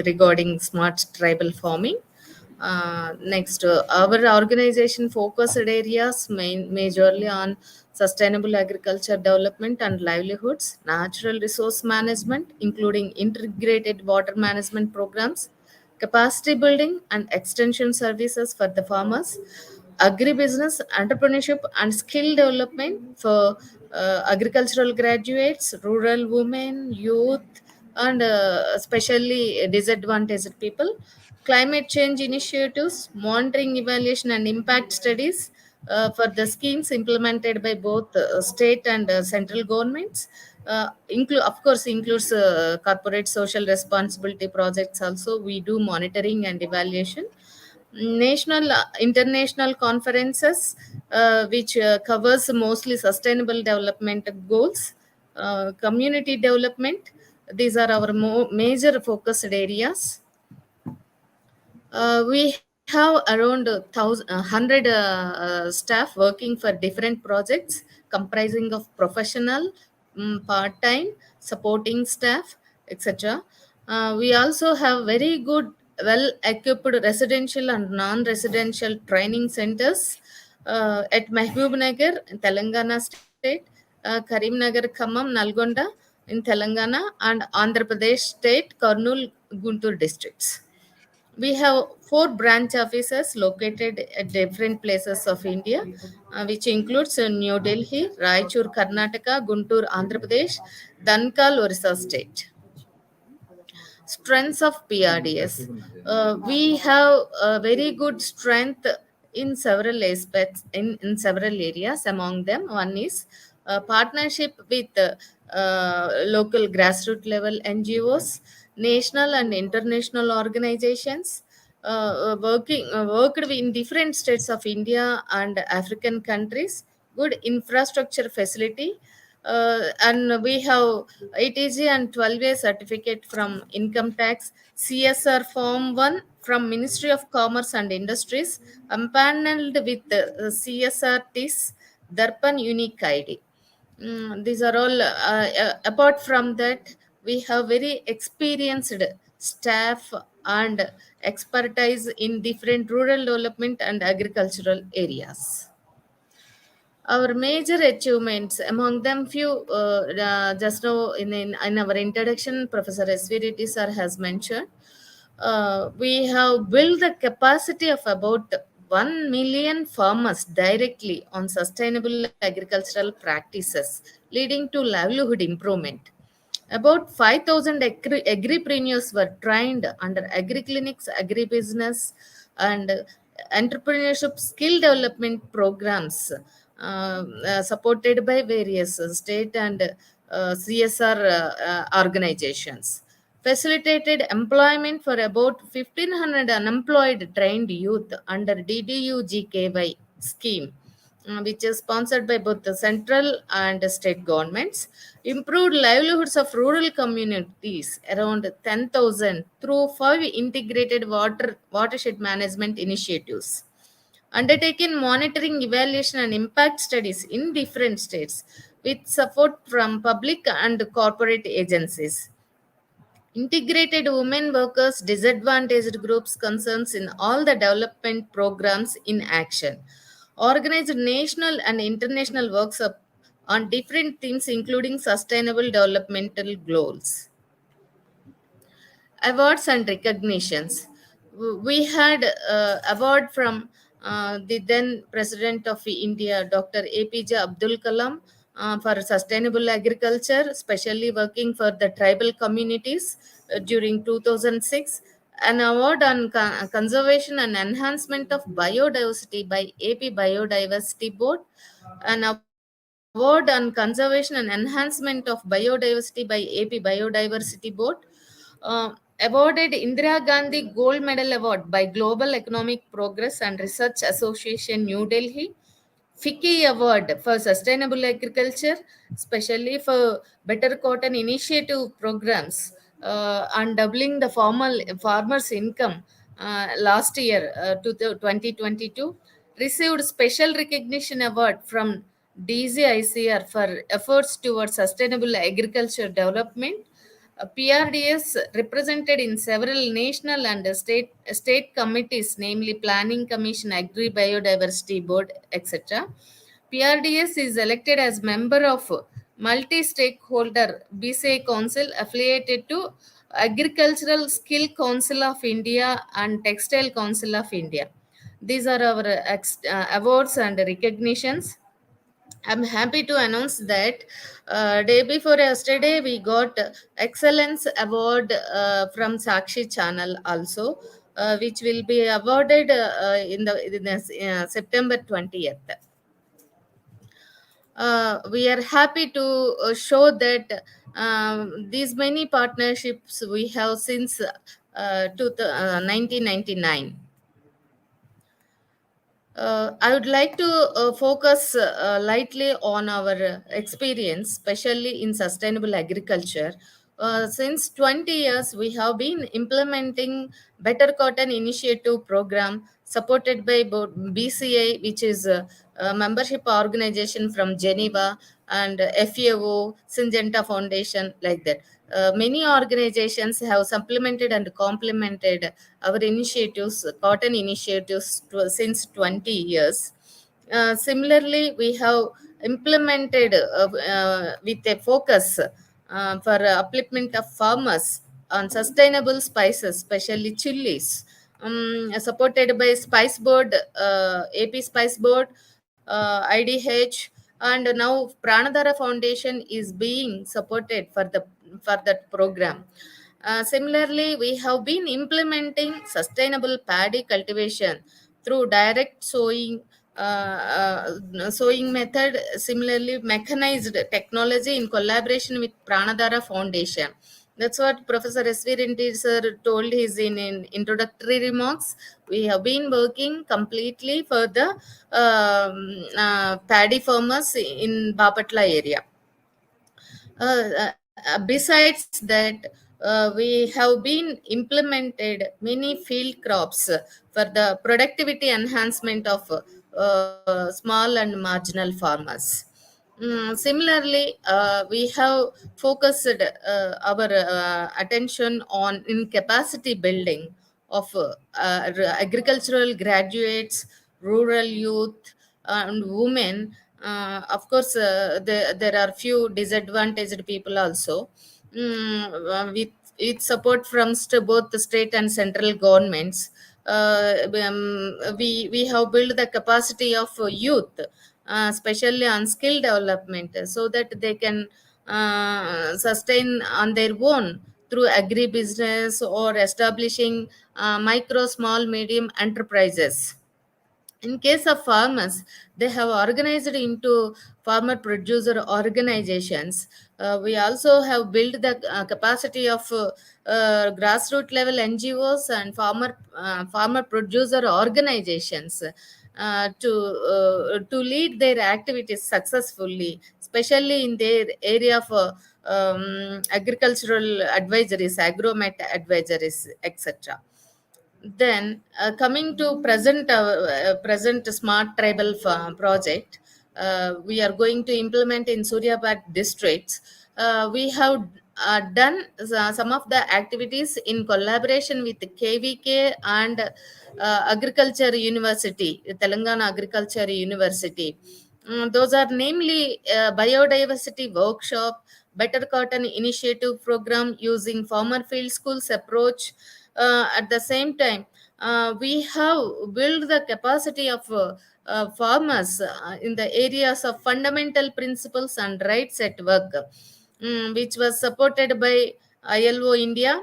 regarding smart tribal farming. Next, our organization focused areas majorly on sustainable agriculture development and livelihoods, natural resource management, including integrated water management programs, capacity building and extension services for the farmers, agribusiness, entrepreneurship, and skill development for agricultural graduates, rural women, youth, and especially disadvantaged people, climate change initiatives, monitoring, evaluation, and impact studies for the schemes implemented by both state and central governments. Of course, includes corporate social responsibility projects. Also, we do monitoring and evaluation. National, international conferences, which covers mostly sustainable development goals, community development. These are our major focused areas. We have around 100 staff working for different projects comprising of professional, part-time, supporting staff, etc. We also have very good, well-equipped residential and non-residential training centers at Mahbub Nagar, in Telangana state, Karimnagar, Khammam, Nalgonda in Telangana, and Andhra Pradesh state, Kurnool, Guntur districts. We have 4 branch offices located at different places of India, which includes New Delhi, Raichur, Karnataka, Guntur, Andhra Pradesh, Dankal, Orissa state. Strengths of PRDS. We have a very good strength in several aspects, in several areas. Among them, one is partnership with local grassroots level NGOs, national and international organizations, worked in different states of India and African countries, good infrastructure facility, and we have 8AG and 12A certificate from income tax, CSR form 1 from Ministry of Commerce and Industries, empaneled with CSR TIS, Darpan unique ID. These are all, apart from that, we have very experienced staff and expertise in different rural development and agricultural areas. Our major achievements, among them few, just now in our introduction, Professor S.V. Reddy sir has mentioned, we have built the capacity of about 1 million farmers directly on sustainable agricultural practices, leading to livelihood improvement. About 5,000 agripreneurs were trained under agri-clinics, agribusiness, and entrepreneurship skill development programs supported by various state and CSR organizations. Facilitated employment for about 1,500 unemployed trained youth under DDU-GKY scheme, which is sponsored by both the central and state governments, improved livelihoods of rural communities around 10,000 through 5 integrated watershed management initiatives. Undertaken monitoring, evaluation, and impact studies in different states with support from public and corporate agencies. Integrated women workers, disadvantaged groups concerns in all the development programs in action. Organized national and international workshops on different themes including sustainable developmental goals. Awards and recognitions. We had award from the then President of India, Dr. APJ Abdul Kalam, for sustainable agriculture, especially working for the tribal communities during 2006. An award on conservation and enhancement of biodiversity by AP Biodiversity Board. An award on conservation and enhancement of biodiversity by AP Biodiversity Board. Awarded Indira Gandhi Gold Medal Award by Global Economic Progress and Research Association, New Delhi. FICCI Award for Sustainable Agriculture, especially for Better Cotton Initiative programs and doubling the farmers' income last year to 2022. Received Special Recognition Award from DZICR for efforts towards sustainable agriculture development. PRDIS represented in several national and state committees, namely Planning Commission, Agri Biodiversity Board, etc. PRDIS is elected as member of multi-stakeholder BCI Council affiliated to Agricultural Skill Council of India and Textile Council of India. These are our awards and recognitions. I'm happy to announce that day before yesterday we got Excellence Award from Sakshi Channel also, which will be awarded in September 20th. We are happy to show that these many partnerships we have since 1999. I would like to focus lightly on our experience, especially in sustainable agriculture. Since 20 years, we have been implementing Better Cotton Initiative program supported by both BCI, which is a membership organization from Geneva, and FAO, Syngenta Foundation, like that. Many organizations have supplemented and complemented our initiatives, cotton initiatives, since 20 years. Similarly, we have implemented with a focus for upliftment of farmers on sustainable spices, especially chilies, supported by Spice Board, AP Spice Board, IDH, and now Pranadhara Foundation is being supported for that program. Similarly, we have been implementing sustainable paddy cultivation through direct sowing method. Similarly, mechanized technology in collaboration with Pranadhara Foundation. That's what Professor S.V. Reddy sir told his in introductory remarks. We have been working completely for the paddy farmers in Bapatla area. Besides that, we have been implemented many field crops for the productivity enhancement of small and marginal farmers. Similarly, we have focused our attention on in capacity building of agricultural graduates, rural youth, and women. Of course, there are few disadvantaged people also. With support from both the state and central governments, we have built the capacity of youth, especially on skill development, so that they can sustain on their own through agribusiness or establishing micro, small, medium enterprises. In case of farmers, they have organized into farmer producer organizations. We also have built the capacity of grassroots level NGOs and farmer producer organizations to lead their activities successfully, especially in their area of agricultural advisories, agromet advisories, etc. Then coming to present smart tribal project, we are going to implement in Suryapet districts. We have done some of the activities in collaboration with KVK and Agriculture University, Telangana Agriculture University. Those are namely biodiversity workshop, better cotton initiative program using farmer field schools approach. At the same time, we have built the capacity of farmers in the areas of fundamental principles and rights at work, which was supported by ILO India.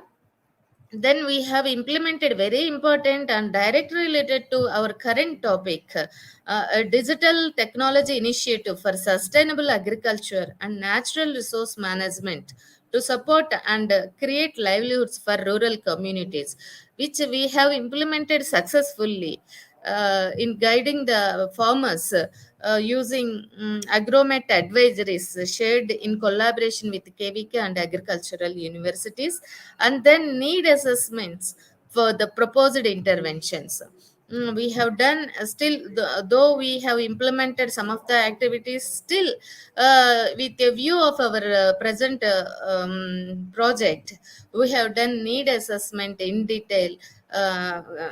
Then we have implemented very important and directly related to our current topic, a digital technology initiative for sustainable agriculture and natural resource management to support and create livelihoods for rural communities, which we have implemented successfully in guiding the farmers using agromet advisories shared in collaboration with KVK and agricultural universities, and then need assessments for the proposed interventions. We have done still, though we have implemented some of the activities, still with a view of our present project, we have done need assessment in detail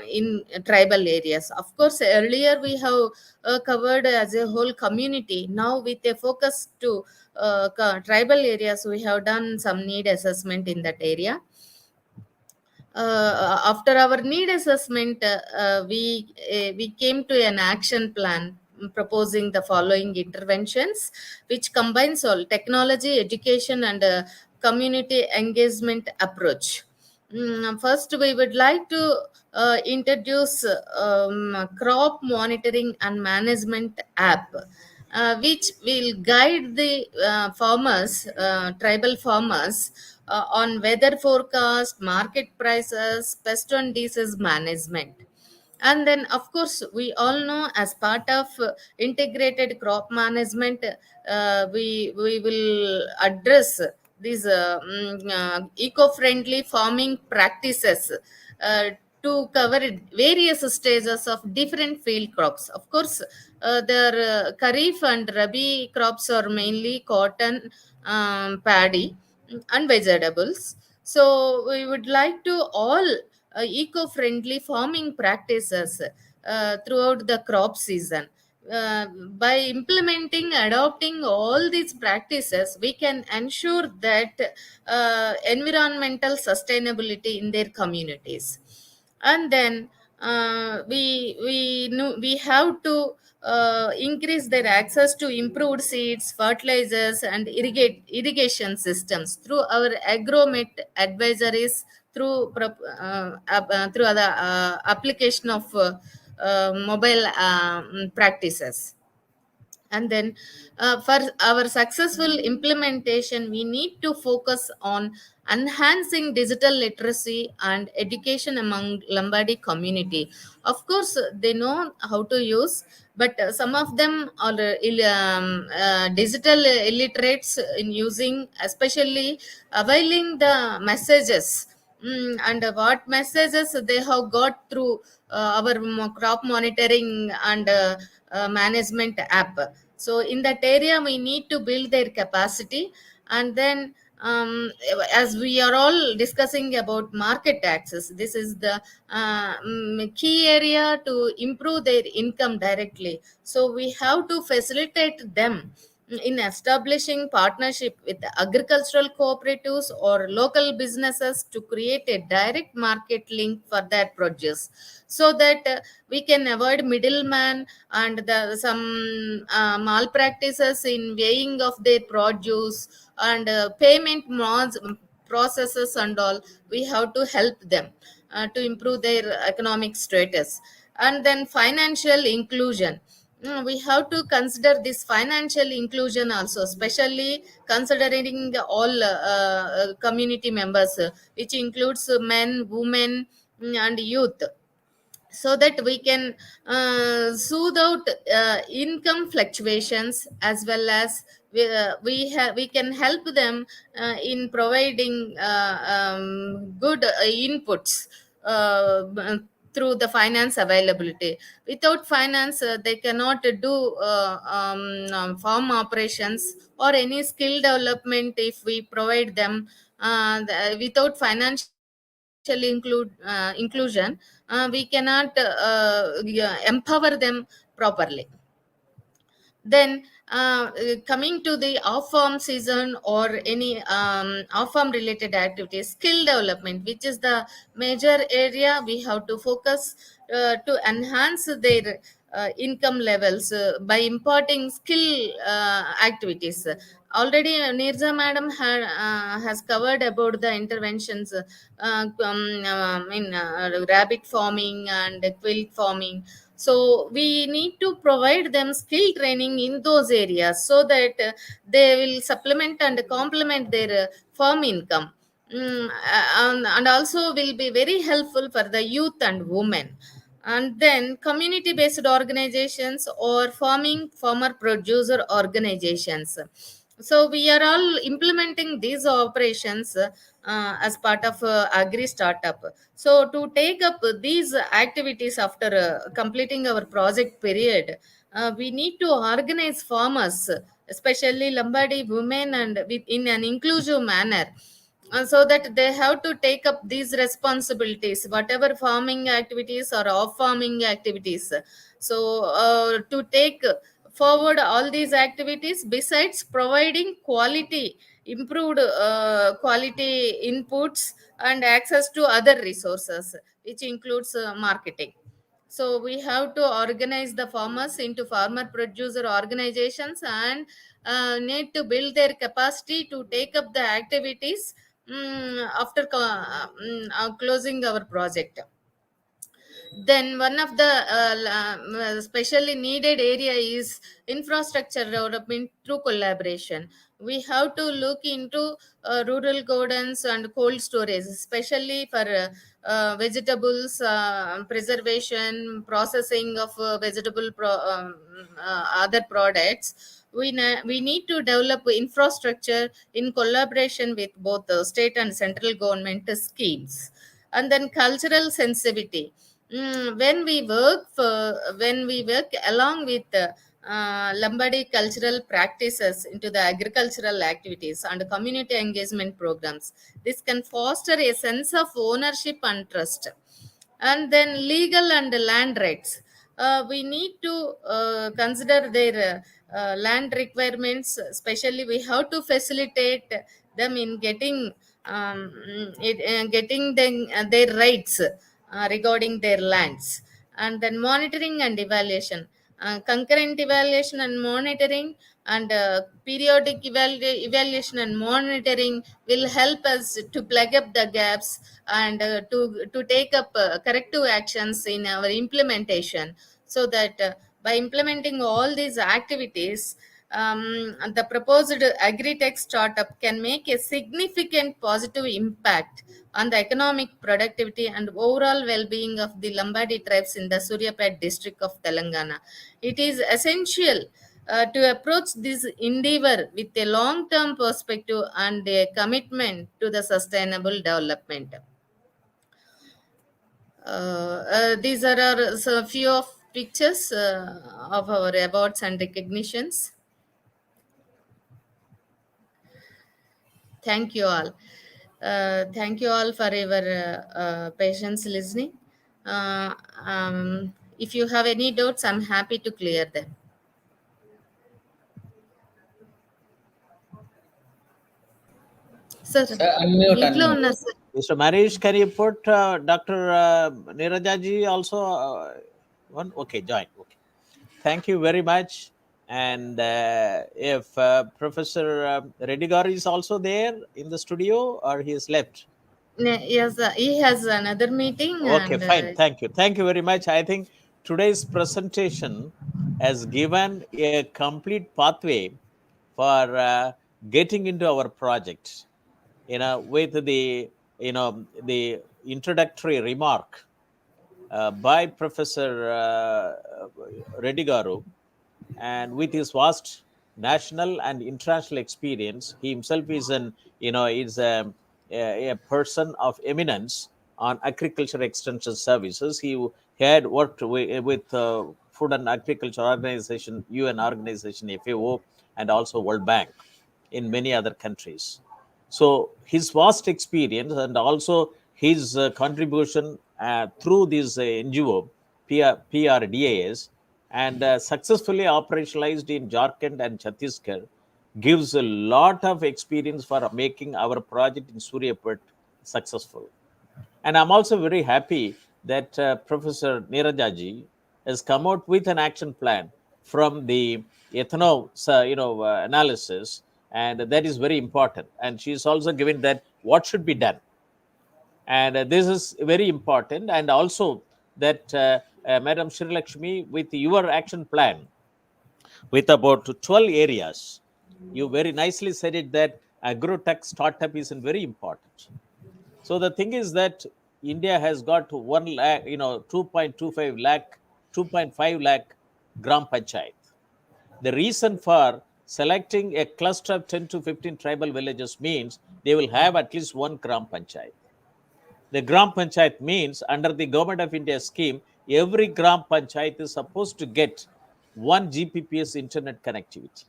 in tribal areas. Of course, earlier we have covered as a whole community. Now, with a focus to tribal areas, we have done some need assessment in that area. After our need assessment, we came to an action plan proposing the following interventions, which combines all technology, education, and community engagement approach. First, we would like to introduce crop monitoring and management app, which will guide the farmers, tribal farmers, on weather forecast, market prices, pest and disease management. And then, of course, we all know as part of integrated crop management, we will address these eco-friendly farming practices uh, to cover various stages of different field crops. Of course, their kharif and rabi crops are mainly cotton, paddy, and vegetables. So we would like to all eco-friendly farming practices throughout the crop season. By implementing, adopting all these practices, we can ensure that environmental sustainability in their communities. And then we have to increase their access to improved seeds, fertilizers, and irrigation systems through our agromet advisories, through other application of mobile practices. And then for our successful implementation, we need to focus on enhancing digital literacy and education among Lambadi community. Of course, they know how to use, but some of them are digital illiterates in using, especially availing the messages and what messages they have got through our crop monitoring and management app. So in that area we need to build their capacity. And then as we are all discussing about market access, this is the key area to improve their income directly. So we have to facilitate them in establishing partnership with agricultural cooperatives or local businesses to create a direct market link for their produce, so that we can avoid middleman and some malpractices in weighing of their produce and payment processes and all. We have to help them to improve their economic status. And then financial inclusion. We have to consider this financial inclusion also, especially considering all community members, which includes men, women, and youth, so that we can soothe out income fluctuations, as well as we can help them in providing good inputs through the finance availability. Without finance, they cannot do farm operations or any skill development. If we provide them without financial inclusion, we cannot empower them properly. Then coming to the off farm season or any off farm related activities, skill development, which is the major area we have to focus to enhance their income levels by imparting skill activities. Already Neeraja madam has covered about the interventions in rabbit farming and quilt farming. So we need to provide them skill training in those areas, so that they will supplement and complement their farm income. And also will be very helpful for the youth and women. And then community based organizations or farmer producer organizations. So we are all implementing these operations as part of agri startup. So to take up these activities after completing our project period, we need to organize farmers, especially Lambadi women, and in an inclusive manner, so that they have to take up these responsibilities, whatever farming activities or off farming activities. So to take forward all these activities, besides providing quality improved quality inputs and access to other resources, which includes marketing. So we have to organize the farmers into farmer producer organizations, and need to build their capacity to take up the activities after closing our project. Then one of the specially needed area is infrastructure development through collaboration. We have to look into rural gardens and cold storage, especially for vegetables preservation, processing of other products. We need to develop infrastructure in collaboration with both the state and central government schemes. And then cultural sensitivity. When we work along with Lambadi cultural practices into the agricultural activities and community engagement programs, this can foster a sense of ownership and trust. And then legal and land rights. We need to consider their land requirements, especially we have to facilitate them in getting their rights regarding their lands. And then monitoring and evaluation, concurrent evaluation and monitoring, and periodic evaluation and monitoring will help us to plug up the gaps and to take up corrective actions in our implementation, so that by implementing all these activities, the proposed agri-tech startup can make a significant positive impact on the economic productivity and overall well-being of the Lambadi tribes in the Suryapet district of Telangana. It is essential to approach this endeavor with a long-term perspective and a commitment to the sustainable development. These are a few of pictures of our awards and recognitions. Thank you all. Thank you all for your patience listening. If you have any doubts, I'm happy to clear them. Sir, Sir, unmute, ఇంట్లో unmute. ఉన్నా sir. Mr. Manish, can you put Dr. Neeraja ji also one? Okay, join. Okay. Thank you very much. And if Professor Reddy is also there in the studio or he has left? Yes, he has another meeting. Okay, And fine. Thank you. Thank you very much. I think today's presentation has given a complete pathway for getting into our project. With the introductory remark by Professor Reddy Garu, and with his vast national and international experience, he himself is a person of eminence on agriculture extension services. He had worked with Food and Agriculture Organization, UN organization, FAO, and also World Bank in many other countries. So his vast experience and also his contribution through this NGO, PRDIS, and successfully operationalized in Jharkhand and Chhattisgarh, gives a lot of experience for making our project in Suryapet successful. And I'm also very happy that Professor Neeraja ji has come out with an action plan from the analysis, and that is very important. And she's also given that what should be done, and this is very important. And also that Madam Shri Lakshmi, with your action plan with about 12 areas, you very nicely said it that agrotech startup is very important. So the thing is that India has got 1 lakh, 2.25 lakh, 2.5 lakh gram panchayat. The reason for selecting a cluster of 10 to 15 tribal villages means they will have at least one gram panchayat. The gram panchayat means under the Government of India scheme, every gram panchayat is supposed to get one GPPS internet connectivity.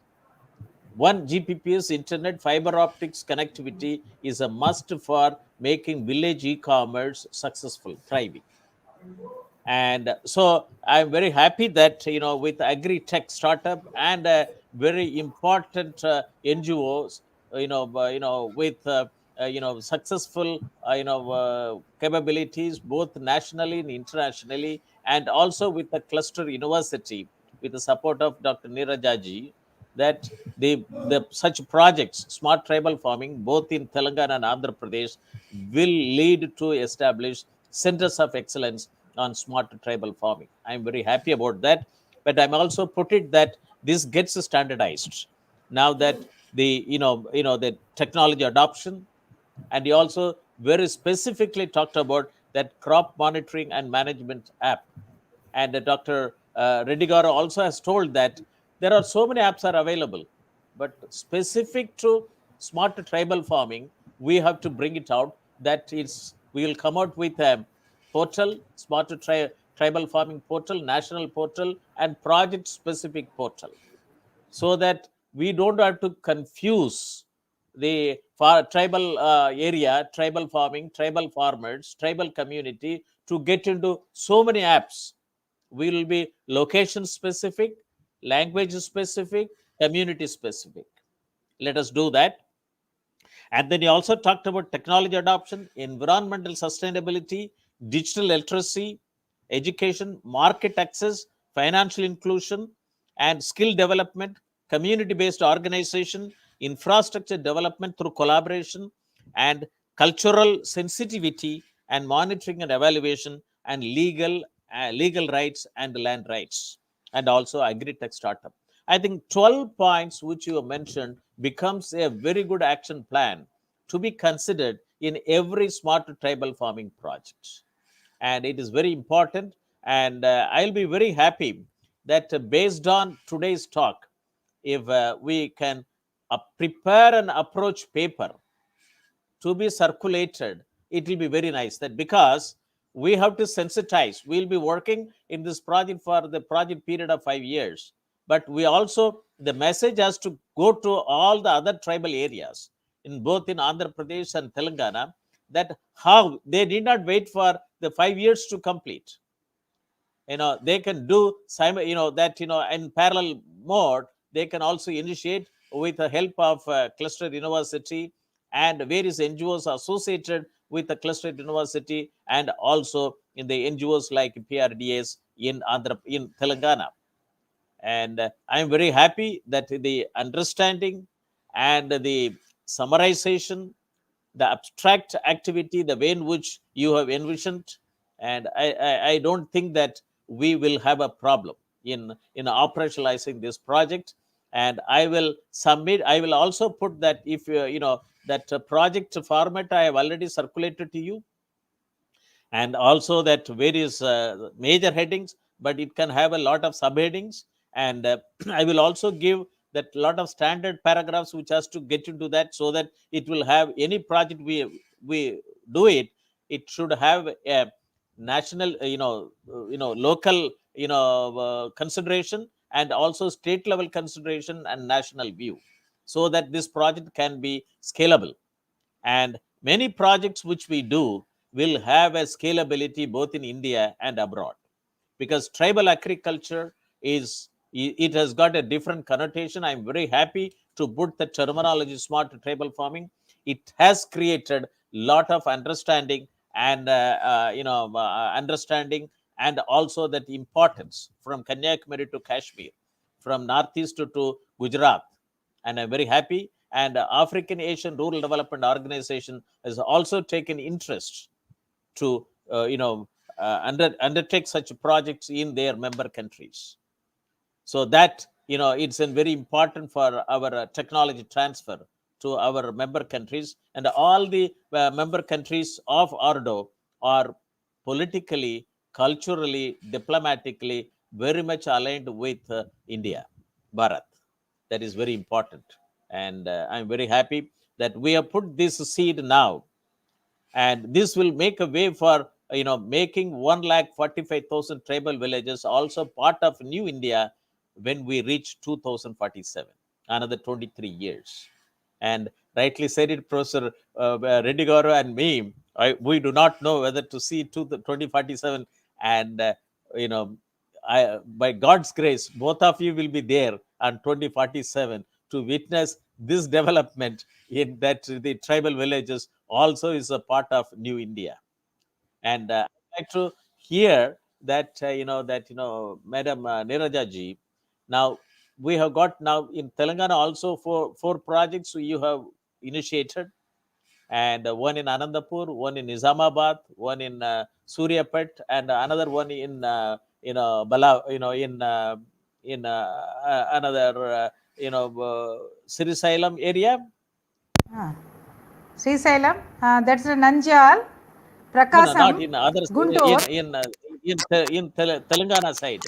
One GPPS internet fiber optics connectivity is a must for making village e-commerce successful, thriving. And so I'm very happy that with agri-tech startup and very important NGOs, with successful capabilities both nationally and internationally, and also with the cluster university with the support of Dr. Neeraja ji, that the such projects, smart tribal farming, both in Telangana and Andhra Pradesh, will lead to establish centers of excellence on smart tribal farming. I'm very happy about that, but I'm also put it that this gets standardized now that the technology adoption. And he also very specifically talked about that crop monitoring and management app. And Dr. Reddy also has told that there are so many apps are available, but specific to smart tribal farming, we have to bring it out. That is, we will come out with a portal, smart tribal farming portal, national portal, and project specific portal, so that we don't have to confuse the tribal area, tribal farming, tribal farmers, tribal community to get into so many apps. We will be location specific, language specific, community specific. Let us do that. And then he also talked about technology adoption, environmental sustainability, digital literacy, education, market access, financial inclusion, and skill development, community-based organization, infrastructure development through collaboration, and cultural sensitivity and monitoring and evaluation, and legal rights and land rights, and also agri-tech startup. I think 12 points which you have mentioned becomes a very good action plan to be considered in every smart tribal farming project. And it is very important. And I'll be very happy that based on today's talk, if we can prepare an approach paper to be circulated, it will be very nice. That because we have to sensitize. We'll be working in this project for the project period of 5 years. But we also, the message has to go to all the other tribal areas in both in Andhra Pradesh and Telangana, that how they did not wait for the 5 years to complete. They can do that in parallel mode. They can also initiate with the help of cluster university and various NGOs associated with the cluster university, and also in the NGOs like PRDIS in Telangana. And I'm very happy that the understanding and the summarization, the abstract activity, the way in which you have envisioned, and I don't think that we will have a problem in operationalizing this project. And I will also put that, if that project format I have already circulated to you, and also that various major headings, but it can have a lot of subheadings. And I will also give that lot of standard paragraphs which has to get into that, so that it will have any project we do it, it should have a national, local, consideration, and also state level consideration and national view, so that this project can be scalable. And many projects which we do will have a scalability both in India and abroad, because tribal agriculture it has got a different connotation. I'm very happy to put the terminology smart tribal farming. It has created a lot of understanding and understanding, and also that importance from Kanyakumari to Kashmir, from northeast to Gujarat. And I'm very happy. And African Asian Rural Development Organization has also taken interest to undertake such projects in their member countries. So that it's very important for our technology transfer to our member countries. And all the member countries of ORDO are politically, culturally, diplomatically very much aligned with India, Bharat. That is very important. And I'm very happy that we have put this seed now, and this will make a way for making 1,45,000 tribal villages also part of new India when we reach 2047, another 23 years. And rightly said it, Professor Reddy and me, we do not know whether to see 2047. And by God's grace, both of you will be there on 2047 to witness this development in that the tribal villages also is a part of new India. And I'd like to hear that Madam Neeraja ji. Now we have got now in Telangana also four projects you have initiated, and one in Anandapur, one in Nizamabad, one in Suryapet, and another one in Bala, in another Sree area. Srisailam, that's Nanjal, No, Prakasam, not in others. Guntur, In Telangana side,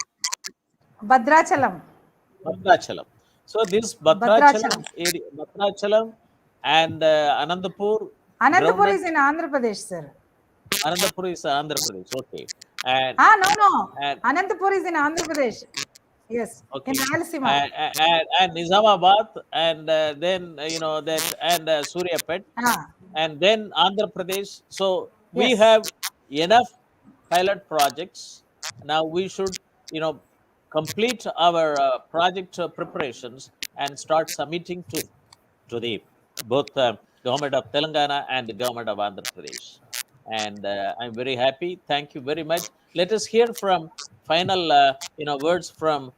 Bhadrachalam. Bhadrachalam. So this Bhadrachalam. Bhadrachalam and Anandapur, Anandapur groundnut. is in Andhra Pradesh, sir. Anandapur is Andhra Pradesh. Okay. And No. and Anandapur is in Andhra Pradesh. Yes, okay. in Rayalaseema. And Nizamabad, and then that, and Suryapet, and then Andhra Pradesh. So we Yes. have enough pilot projects. Now we should complete our project preparations and start submitting to the both government of Telangana and the government of Andhra Pradesh. And I'm very happy. Thank you very much. Let us hear from final words from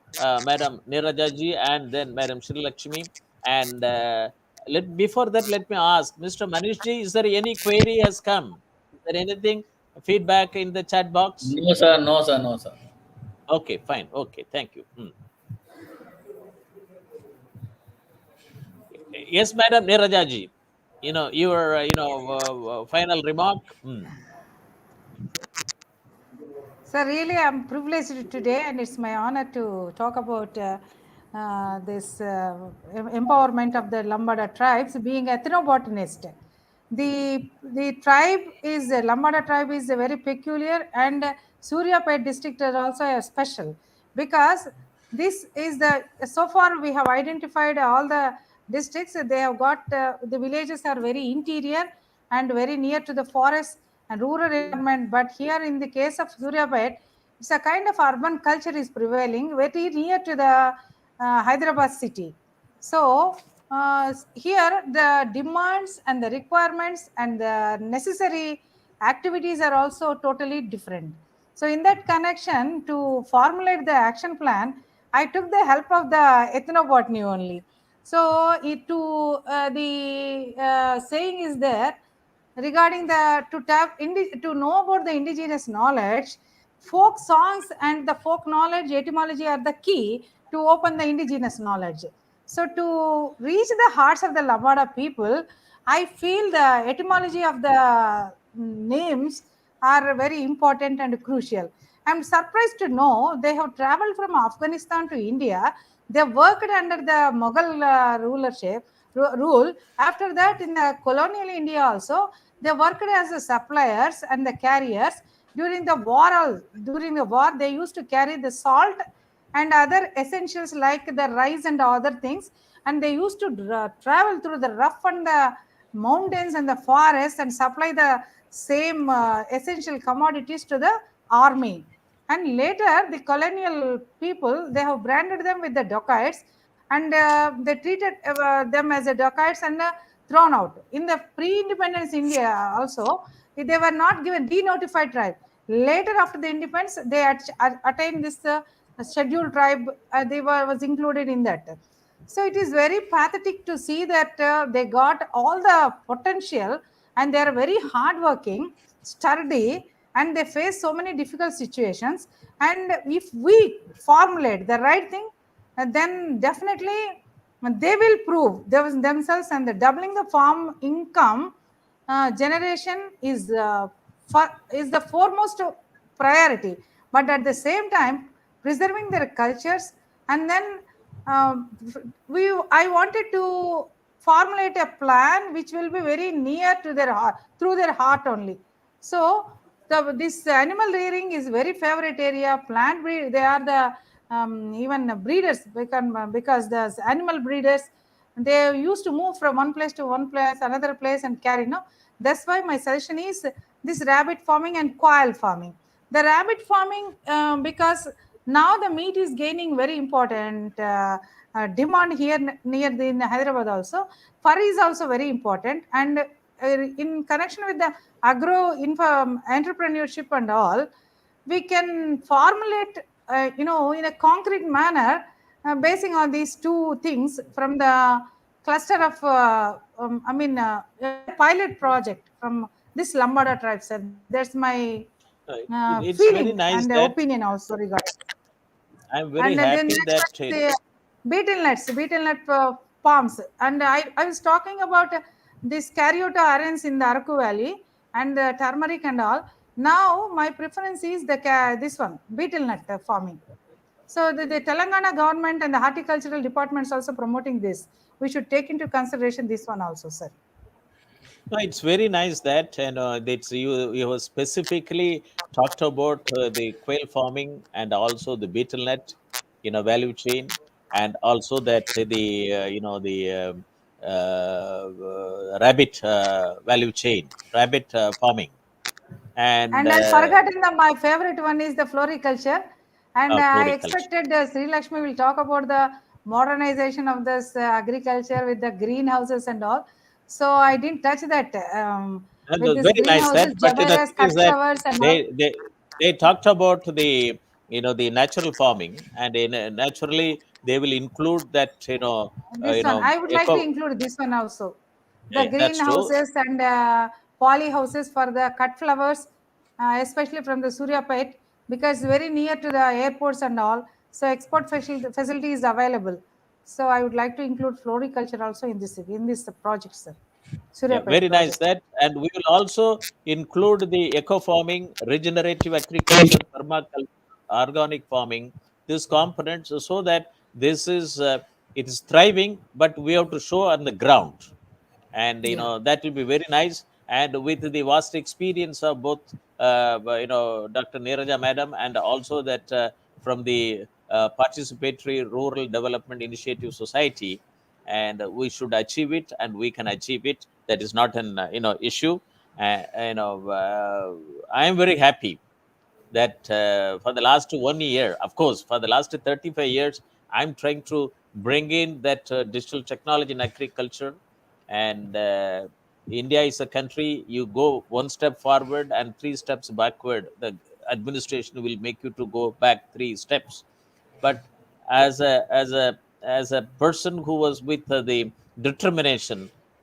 Madam Neeraja ji and then Madam Sri Lakshmi. And before that, let me ask Mr. Manish ji, is there any query has come? Is there anything feedback in the chat box? No, sir. No, sir. No, sir. Okay, fine. Okay, thank you. Yes, Madam Neeraja ji. Your final remark. So really, I'm privileged today, and it's my honor to talk about this empowerment of the Lambada tribes, being ethnobotanist. The tribe is Lambada tribe is very peculiar, and Suryapet district is also a special, because this is the, so far we have identified all the districts. They have got the villages are very interior and very near to the forest and rural environment. But here in the case of Suryapet, it's a kind of urban culture is prevailing, very near to the Hyderabad city. So here the demands and the requirements and the necessary activities are also totally different. So in that connection, to formulate the action plan, I took the help of the ethnobotany only. So the saying is there regarding the to know about the indigenous knowledge. Folk songs and the folk knowledge etymology are the key to open the indigenous knowledge. So to reach the hearts of the Lambada people, I feel the etymology of the names are very important and crucial. I'm surprised to know they have traveled from Afghanistan to India. They worked under the Mughal rule. After that, in the colonial India also, they worked as the suppliers and the carriers. During the war, they used to carry the salt and other essentials like the rice and other things, and they used to travel through the rough and the mountains and the forests and supply the same essential commodities to the army. And later the colonial people, they have branded them with the dacoits, and they treated them as a dacoits and thrown out. In the pre-independence India also, they were not given denotified tribe. Later, after the independence, they attained this scheduled tribe. They was included in that. So it is very pathetic to see that they got all the potential, and they are very hardworking, sturdy, and they face so many difficult situations. And if we formulate the right thing, then definitely they will prove themselves. And the doubling the farm income generation is the foremost priority. But at the same time, preserving their cultures. And then I wanted to formulate a plan which will be very near to their heart, through their heart only. So this animal rearing is very favorite area. Plant breed, they are the even breeders, because the animal breeders, they used to move from one place to one place, another place, and carry. No, that's why my suggestion is this rabbit farming and quail farming. The rabbit farming, because now the meat is gaining very important demand here near in Hyderabad also. Fur is also very important, and in connection with the agro entrepreneurship and all, we can formulate, in a concrete manner, basing on these two things from the cluster of, a pilot project from this Lambada tribe, sir. That's my It's very feeling nice and that opinion also regarding. I'm very And then happy next, that the betel nut palms. And I was talking about this Caryota arens in the Araku Valley and the turmeric and all. Now my preference is this one, betel nut farming. So the Telangana government and the horticultural departments also promoting this. We should take into consideration this one also, sir. no, it's very nice that, and that's you have specifically talked about the quail farming and also the betel nut, value chain, and also that rabbit value chain, rabbit farming, and And I forgotten my favorite one is the floriculture. And I floriculture. expected Sri Lakshmi will talk about the modernization of this agriculture with the greenhouses and all. So I didn't touch that. And With it was this very nice that, greenhouses, but the jaberas, thing cut is that flowers and all. they talked about the natural farming, and naturally they will include that This one, I would like to eco. include this one also. The That's true. greenhouses and poly houses for the cut flowers, especially from the Suryapet, because very near to the airports and all. So export facility is available. So I would like to include floriculture also in this project, sir. Yeah, Suryapet very nice project. that, and we will also include the eco farming, regenerative agriculture, permaculture, organic farming, these components, so that this is it is thriving, but we have to show on the ground. and Yeah. that will be very nice. And with the vast experience of both Dr. Neeraja madam, and also that from the Participatory Rural Development Initiative Society, and we should achieve it, and we can achieve it. That is not an issue. I am very happy that for the last 1 year, of course, for the last 35 years, I'm trying to bring in that digital technology in agriculture. And India is a country, you go one step forward and three steps backward. The administration will make you to go back three steps. But as a person who was with the determination,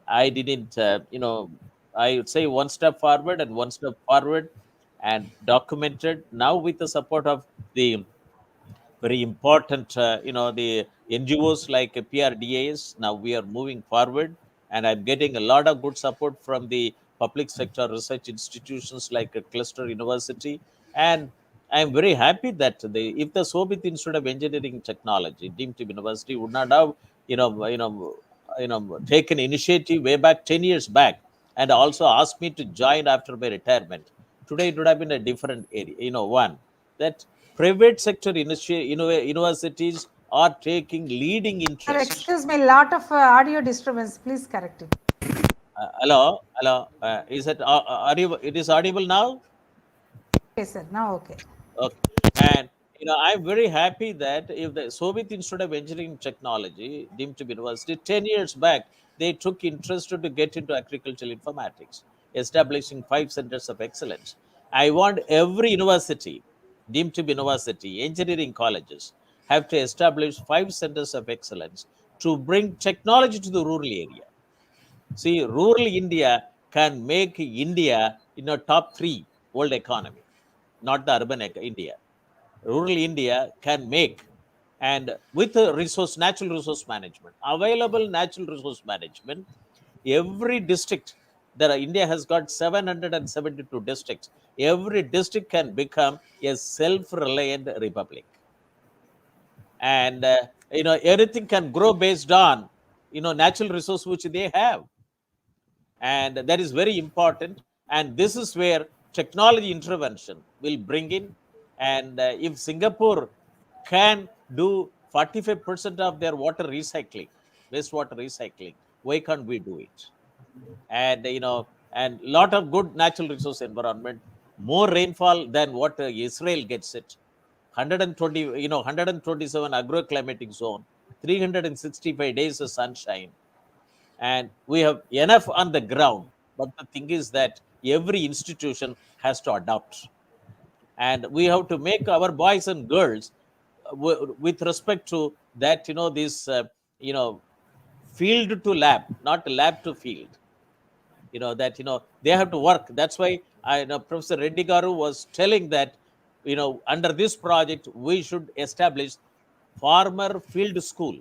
I didn't, I would say one step forward and one step forward, and documented now with the support of the very important, the NGOs like PRDIS. Now we are moving forward, and I'm getting a lot of good support from the public sector research institutions like a Cluster University. And I'm very happy that if the Shobhit Institute of Engineering Technology, deemed to be university, would not have, taken initiative way back 10 years back, and also asked me to join after my retirement, today it would have been a different area. One, that private sector universities are taking leading Sir, interest. excuse me, lot of audio disturbance. Please correct it. Hello. Is it it is audible now? Okay, sir. Now, okay. Okay. And I'm very happy that if the Soviet Institute of Engineering Technology, deemed to be university, 10 years back, they took interest to get into agricultural informatics, establishing 5 centers of excellence. I want every university, deemed to be university, engineering colleges, have to establish 5 centers of excellence to bring technology to the rural area. See, rural India can make India in a top three world economy, not the urban India. Rural India can make, and with a natural resource management, available natural resource management, every district, India has got 772 districts. Every district can become a self-reliant republic, and everything can grow based on natural resource which they have, and that is very important. And this is where technology intervention will bring in. And if Singapore can do 45% of their water recycling, wastewater recycling, why can't we do it? And and lot of good natural resource environment, more rainfall than what Israel gets it. 120, 127 agroclimatic zone, 365 days of sunshine, and we have enough on the ground. But the thing is that every institution has to adopt, and we have to make our boys and girls with respect to that, this you know field to lab, not lab to field. That they have to work. That's why I know Professor Reddy Garu was telling that under this project we should establish farmer field school,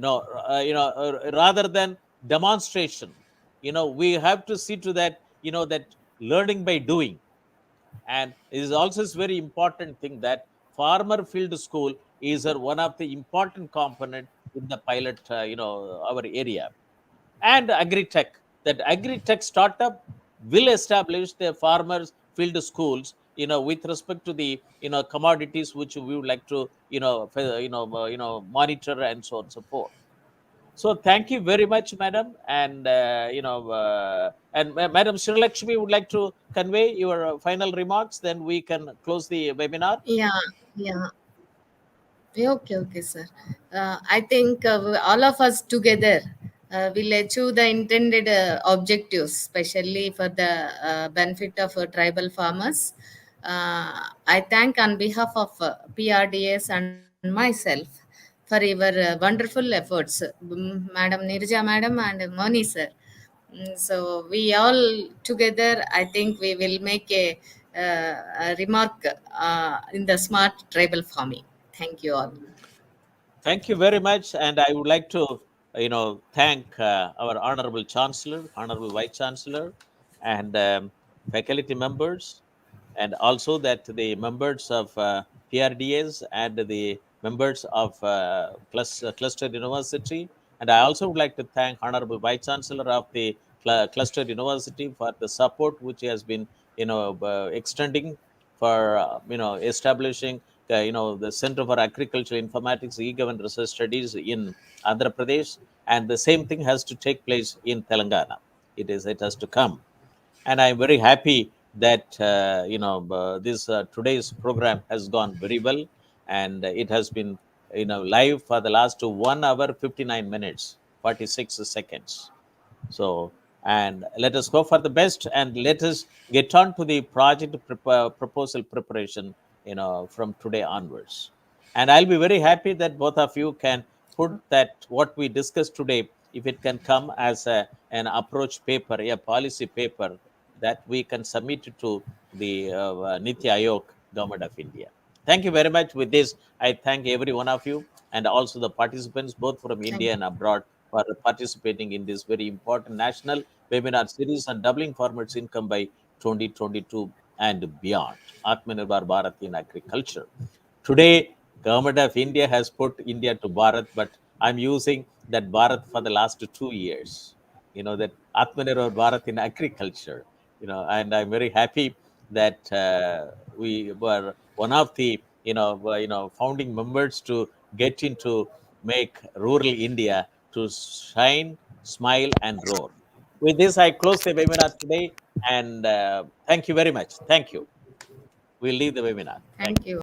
rather than demonstration. We have to see to that, that learning by doing. And it is also a very important thing that farmer field school is one of the important component in the pilot, our area. And agri-tech, that agri-tech startup will establish the farmers field schools, with respect to the commodities which we would like to monitor, and so on and so forth. So thank you very much, madam. And Madam Sri Lakshmi would like to convey your final remarks. Then we can close the webinar. Yeah, yeah. Yeah, okay, okay, sir. I think all of us together will achieve the intended objectives, especially for the benefit of tribal farmers. I thank on behalf of PRDS and myself for your wonderful efforts, Madam Neeraja Madam and Moni sir. So we all together, I think we will make a remark in the smart tribal farming. Thank you all. Thank you very much. And I would like to, thank our Honorable Chancellor, Honorable Vice Chancellor, and faculty members, and also that the members of PRDS and the members of Cluster University, And I also would like to thank Honorable Vice Chancellor of the Cluster University for the support which he has been, extending for, establishing, the Center for Agricultural Informatics, E-Government Research Studies in Andhra Pradesh. And the same thing has to take place in Telangana. It has to come. And I'm very happy that this today's program has gone very well, and it has been live for the last 1 hour 59 minutes 46 seconds. So, and let us go for the best, and let us get on to the project proposal preparation, from today onwards. And I'll be very happy that both of you can put that what we discussed today, if it can come as an approach paper, a policy paper that we can submit it to the Niti Aayog, Government of India. Thank you very much. With this, I thank every one of you and also the participants, both from India and abroad, for participating in this very important national webinar series on doubling farmers' income by 2022 and beyond. Atmanirbhar Bharat in agriculture. Today, Government of India has put India to Bharat, but I'm using that Bharat for the last 2 years. That Atmanirbhar Bharat in agriculture. And I'm very happy that we were one of the founding members to get into make rural India to shine, smile, and roar. With this, I close the webinar today, and thank you very much. Thank you. We'll leave the webinar. Thank you. Thank you.